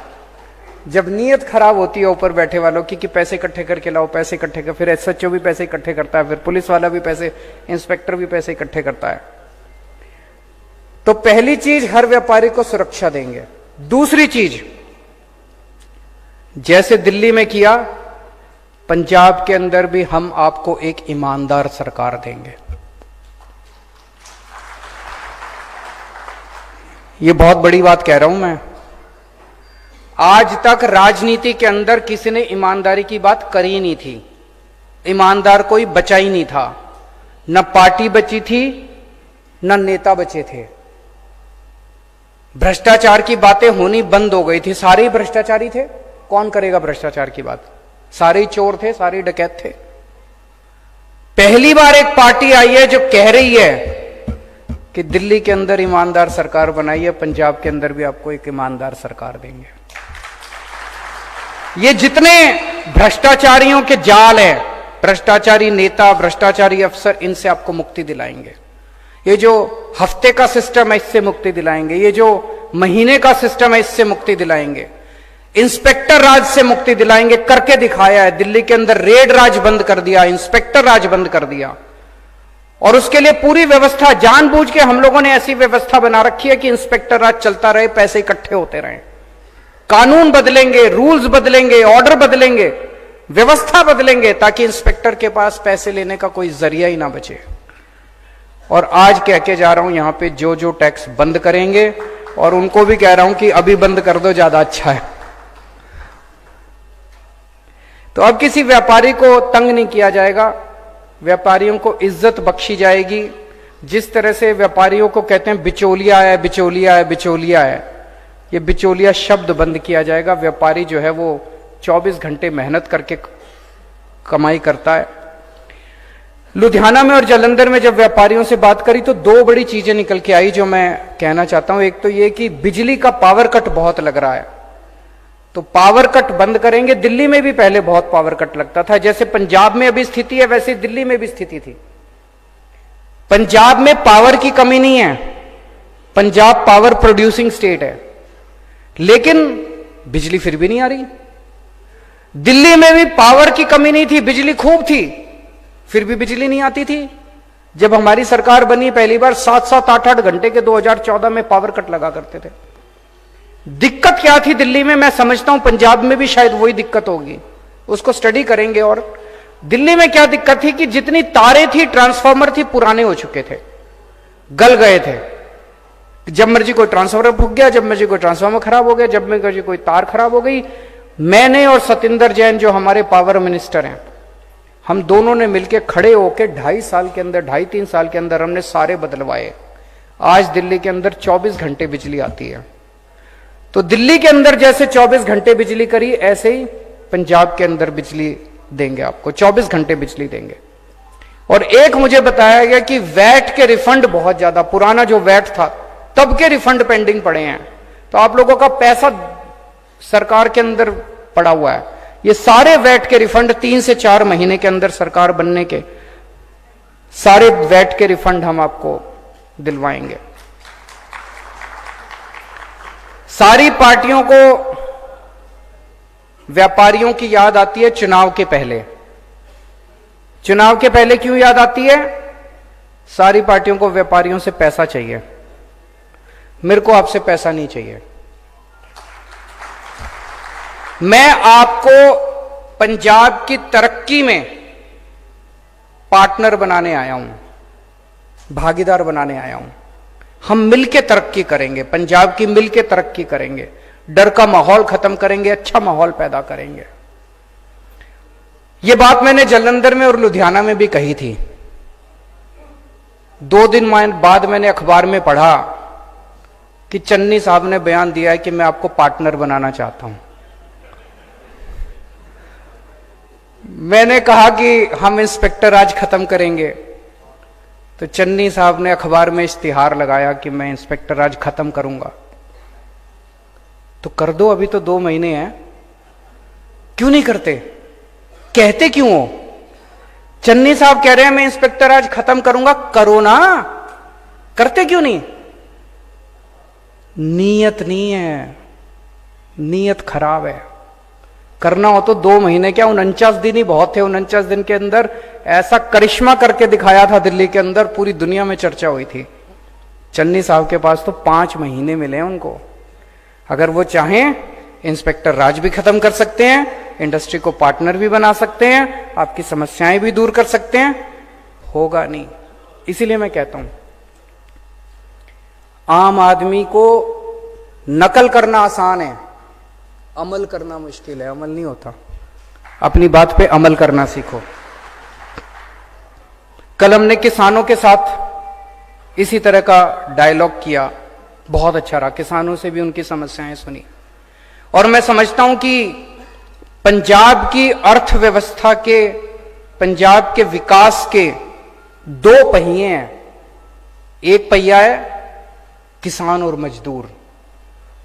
जब नीयत खराब होती है ऊपर बैठे वालों की कि पैसे इकट्ठे करके लाओ, पैसे इकट्ठे कर, फिर एसएचओ भी पैसे इकट्ठे करता है, फिर पुलिस वाला भी पैसे, इंस्पेक्टर भी पैसे इकट्ठे करता है। तो पहली चीज, हर व्यापारी को सुरक्षा देंगे। दूसरी चीज, जैसे दिल्ली में किया, पंजाब के अंदर भी हम आपको एक ईमानदार सरकार देंगे। ये बहुत बड़ी बात कह रहा हूं मैं। आज तक राजनीति के अंदर किसी ने ईमानदारी की बात करी नहीं थी। ईमानदार कोई बचा ही नहीं था। न पार्टी बची थी, न नेता बचे थे। भ्रष्टाचार की बातें होनी बंद हो गई थी। सारे ही भ्रष्टाचारी थे। कौन करेगा भ्रष्टाचार की बात? सारे ही चोर थे, सारे ही डकैत थे। पहली बार एक पार्टी आई है जो कह रही है कि दिल्ली के अंदर ईमानदार सरकार बनाई है, पंजाब के अंदर भी आपको एक ईमानदार सरकार देंगे। ये जितने भ्रष्टाचारियों के जाल है, भ्रष्टाचारी नेता, भ्रष्टाचारी अफसर, इनसे आपको मुक्ति दिलाएंगे। ये जो हफ्ते का सिस्टम है, इससे मुक्ति दिलाएंगे। ये जो महीने का सिस्टम है, इससे मुक्ति दिलाएंगे। इंस्पेक्टर राज से मुक्ति दिलाएंगे। करके दिखाया है। दिल्ली के अंदर रेड राज बंद कर दिया, इंस्पेक्टर राज बंद कर दिया। और उसके लिए पूरी व्यवस्था, जानबूझ के हम लोगों ने ऐसी व्यवस्था बना रखी है कि इंस्पेक्टर राज चलता रहे, पैसे इकट्ठे होते रहे। कानून बदलेंगे, रूल्स बदलेंगे, ऑर्डर बदलेंगे, व्यवस्था बदलेंगे, ताकि इंस्पेक्टर के पास पैसे लेने का कोई जरिया ही ना बचे। और आज कह के जा रहा हूं, यहां पे जो टैक्स बंद करेंगे, और उनको भी कह रहा हूं कि अभी बंद कर दो, ज्यादा अच्छा है। तो अब किसी व्यापारी को तंग नहीं किया जाएगा। व्यापारियों को इज्जत बख्शी जाएगी। जिस तरह से व्यापारियों को कहते हैं बिचौलिया है, बिचौलिया है, बिचौलिया है, ये बिचौलिया शब्द बंद किया जाएगा। व्यापारी जो है वो 24 घंटे मेहनत करके कमाई करता है। लुधियाना में और जालंधर में जब व्यापारियों से बात करी तो दो बड़ी चीजें निकल के आई जो मैं कहना चाहता हूं। एक तो ये कि बिजली का पावर कट बहुत लग रहा है, तो पावर कट बंद करेंगे। दिल्ली में भी पहले बहुत पावर कट लगता था। जैसे पंजाब में अभी स्थिति है, वैसे दिल्ली में भी स्थिति थी। पंजाब में पावर की कमी नहीं है। पंजाब पावर प्रोड्यूसिंग स्टेट है, लेकिन बिजली फिर भी नहीं आ रही। दिल्ली में भी पावर की कमी नहीं थी, बिजली खूब थी, फिर भी बिजली नहीं आती थी। जब हमारी सरकार बनी पहली बार, 7-7, 8-8 घंटे के 2014 में पावर कट लगा करते थे। दिक्कत क्या थी दिल्ली में? मैं समझता हूं पंजाब में भी शायद वही दिक्कत होगी, उसको स्टडी करेंगे। और दिल्ली में क्या दिक्कत थी कि जितनी तारें थी, ट्रांसफार्मर थी, पुराने हो चुके थे, गल गए थे। जब मर्जी कोई ट्रांसफार्मर फूक गया, जब मर्जी कोई ट्रांसफार्मर खराब हो गया, जब मर्जी कोई तार खराब हो गई। मैंने और सतिंदर जैन जो हमारे पावर मिनिस्टर हैं, हम दोनों ने मिलकर खड़े होकर 2.5 साल के अंदर, 2.5-3 साल के अंदर हमने सारे बदलवाए। आज दिल्ली के अंदर 24 घंटे बिजली आती है। तो दिल्ली के अंदर जैसे 24 घंटे बिजली करी, ऐसे ही पंजाब के अंदर बिजली देंगे आपको, 24 घंटे बिजली देंगे। और एक मुझे बताया गया कि वैट के रिफंड बहुत ज्यादा, पुराना जो वैट था तब के रिफंड पेंडिंग पड़े हैं। तो आप लोगों का पैसा सरकार के अंदर पड़ा हुआ है। ये सारे वैट के रिफंड 3 से 4 महीने के अंदर सरकार बनने के सारे वैट के रिफंड हम आपको दिलवाएंगे। सारी पार्टियों को व्यापारियों की याद आती है चुनाव के पहले। चुनाव के पहले क्यों याद आती है? सारी पार्टियों को व्यापारियों से पैसा चाहिए। मेरे को आपसे पैसा नहीं चाहिए। मैं आपको पंजाब की तरक्की में पार्टनर बनाने आया हूं, भागीदार बनाने आया हूं। हम मिलके तरक्की करेंगे, पंजाब की मिलके तरक्की करेंगे, डर का माहौल खत्म करेंगे, अच्छा माहौल पैदा करेंगे। यह बात मैंने जालंधर में और लुधियाना में भी कही थी। 2 दिन बाद मैंने अखबार में पढ़ा कि चन्नी साहब ने बयान दिया है कि मैं आपको पार्टनर बनाना चाहता हूं। मैंने कहा कि हम इंस्पेक्टर राज खत्म करेंगे, तो चन्नी साहब ने अखबार में इश्तिहार लगाया कि मैं इंस्पेक्टर राज खत्म करूंगा। तो कर दो, अभी तो 2 महीने हैं, क्यों नहीं करते? कहते क्यों हो? चन्नी साहब कह रहे हैं मैं इंस्पेक्टर आज खत्म करूंगा, करो ना, करते क्यों नहीं? नीयत नहीं है, नीयत खराब है। करना हो तो 2 महीने क्या, 49 दिन ही बहुत थे। 49 दिन के अंदर ऐसा करिश्मा करके दिखाया था दिल्ली के अंदर, पूरी दुनिया में चर्चा हुई थी। चन्नी साहब के पास तो 5 महीने मिले हैं उनको। अगर वो चाहें इंस्पेक्टर राज भी खत्म कर सकते हैं, इंडस्ट्री को पार्टनर भी बना सकते हैं, आपकी समस्याएं भी दूर कर सकते हैं। होगा नहीं। इसीलिए मैं कहता हूं आम आदमी को नकल करना आसान है, अमल करना मुश्किल है। अमल नहीं होता। अपनी बात पे अमल करना सीखो। कल हमने किसानों के साथ इसी तरह का डायलॉग किया, बहुत अच्छा रहा। किसानों से भी उनकी समस्याएं सुनी और मैं समझता हूं कि पंजाब की अर्थव्यवस्था के, पंजाब के विकास के 2 पहिए हैं। एक पहिया है किसान और मजदूर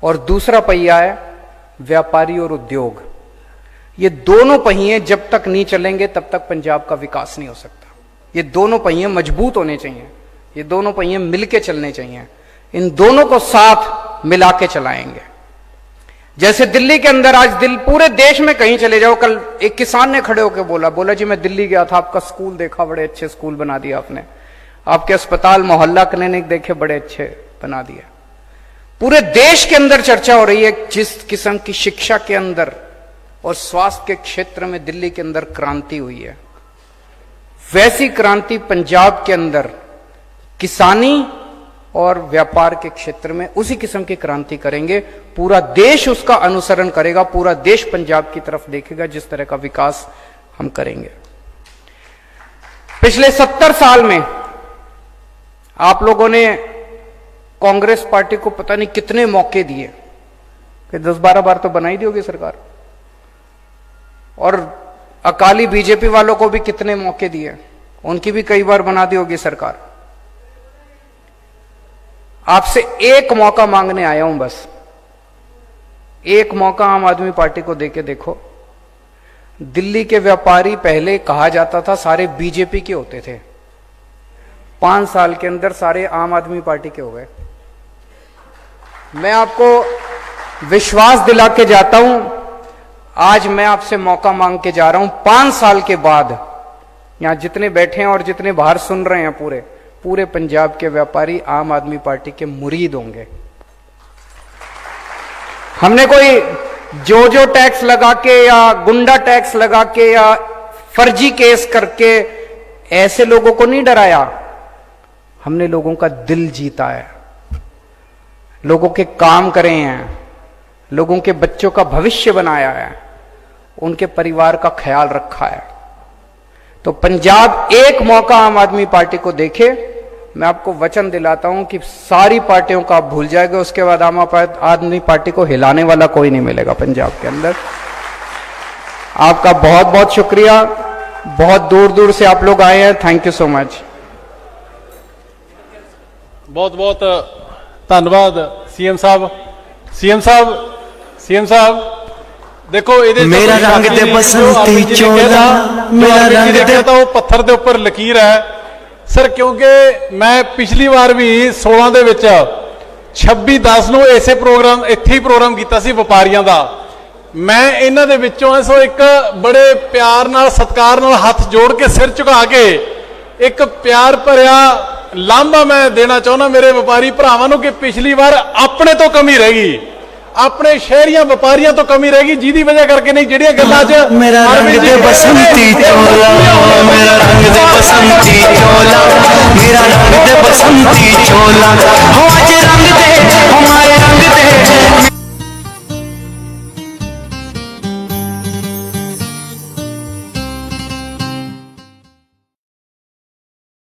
और दूसरा पहिया है व्यापारी और उद्योग। ये दोनों पहिए जब तक नहीं चलेंगे तब तक पंजाब का विकास नहीं हो सकता। ये दोनों पहिए मजबूत होने चाहिए, ये दोनों पहिए मिलके चलने चाहिए। इन दोनों को साथ मिला के चलाएंगे। जैसे दिल्ली के अंदर आज पूरे देश में कहीं चले जाओ, कल एक किसान ने खड़े होकर बोला जी मैं दिल्ली गया था, आपका स्कूल देखा, बड़े अच्छे स्कूल बना दिया आपने, आपके अस्पताल मोहल्ला क्लिनिक देखे, बड़े अच्छे बना दिया। पूरे देश के अंदर चर्चा हो रही है जिस किस्म की शिक्षा के अंदर और स्वास्थ्य के क्षेत्र में दिल्ली के अंदर क्रांति हुई है, वैसी क्रांति पंजाब के अंदर किसानी और व्यापार के क्षेत्र में उसी किस्म की क्रांति करेंगे। पूरा देश उसका अनुसरण करेगा, पूरा देश पंजाब की तरफ देखेगा जिस तरह का विकास हम करेंगे। पिछले 70 साल में आप लोगों ने कांग्रेस पार्टी को पता नहीं कितने मौके दिए, कि 10-12 बार तो बनाई दी होगी सरकार, और अकाली बीजेपी वालों को भी कितने मौके दिए, उनकी भी कई बार बना दी होगी सरकार। आपसे एक मौका मांगने आया हूं, बस एक मौका आम आदमी पार्टी को देके देखो। दिल्ली के व्यापारी पहले कहा जाता था सारे बीजेपी के होते थे, 5 साल के अंदर सारे आम आदमी पार्टी के हो गए। मैं आपको विश्वास दिला के जाता हूं, आज मैं आपसे मौका मांग के जा रहा हूं। 5 साल के बाद यहां जितने बैठे हैं और जितने बाहर सुन रहे हैं, पूरे पंजाब के व्यापारी आम आदमी पार्टी के मुरीद होंगे। हमने कोई जो टैक्स लगा के या गुंडा टैक्स लगा के या फर्जी केस करके ऐसे लोगों को नहीं डराया। हमने लोगों का दिल जीता है, लोगों के काम करे हैं, लोगों के बच्चों का भविष्य बनाया है, उनके परिवार का ख्याल रखा है। तो पंजाब एक मौका आम आदमी पार्टी को देखे, मैं आपको वचन दिलाता हूं कि सारी पार्टियों का आप भूल जाएंगे, उसके बाद आम आदमी पार्टी को हिलाने वाला कोई नहीं मिलेगा पंजाब के अंदर। आपका बहुत बहुत शुक्रिया, बहुत दूर दूर से आप लोग आए हैं, थैंक यू सो मच।
बहुत बहुत धन्यवाद सीएम साहब। सीएम साहब देखो ਇਹਦੇ
मेरा रंग दे बसंती चोला, मेरा रंग दे
ਤਾਂ ਉਹ ਪੱਥਰ ਦੇ ਉੱਪਰ ਲਕੀਰ ਹੈ ਸਰ, ਕਿਉਂਕਿ ਮੈਂ ਪਿਛਲੀ ਵਾਰ ਵੀ 16 ਦੇ ਵਿੱਚ 26/10 ਨੂੰ ਇਸੇ ਪ੍ਰੋਗਰਾਮ ਇੱਥੇ ਹੀ ਪ੍ਰੋਗਰਾਮ ਕੀਤਾ ਸੀ ਵਪਾਰੀਆਂ ਦਾ। ਮੈਂ ਇਹਨਾਂ ਦੇ ਵਿੱਚੋਂ ਸੋ ਇੱਕ ਬੜੇ ਪਿਆਰ ਨਾਲ ਸਤਿਕਾਰ ਨਾਲ ਹੱਥ ਜੋੜ ਕੇ ਸਿਰ ਝੁਕਾ ਕੇ ਇੱਕ ਪਿਆਰ ਭਰਿਆ ਲਾਂਭਾ ਮੈਂ ਦੇਣਾ ਚਾਹੁੰਦਾ ਮੇਰੇ ਵਪਾਰੀ ਭਰਾਵਾਂ ਨੂੰ ਕਿ ਪਿਛਲੀ ਵਾਰ ਆਪਣੇ ਤੋਂ ਕਮੀ ਰਹਿ ਗਈ, अपने शहरिया व्यापारियों तो कमी रहेगी, जिदी वजह करके नहीं जड़िया गल्लां च
मेरा रंग दे बसंती चोला, मेरा रंग दे बसंती चोला, मेरा रंग दे बसंती चोला, हो आज रंग दे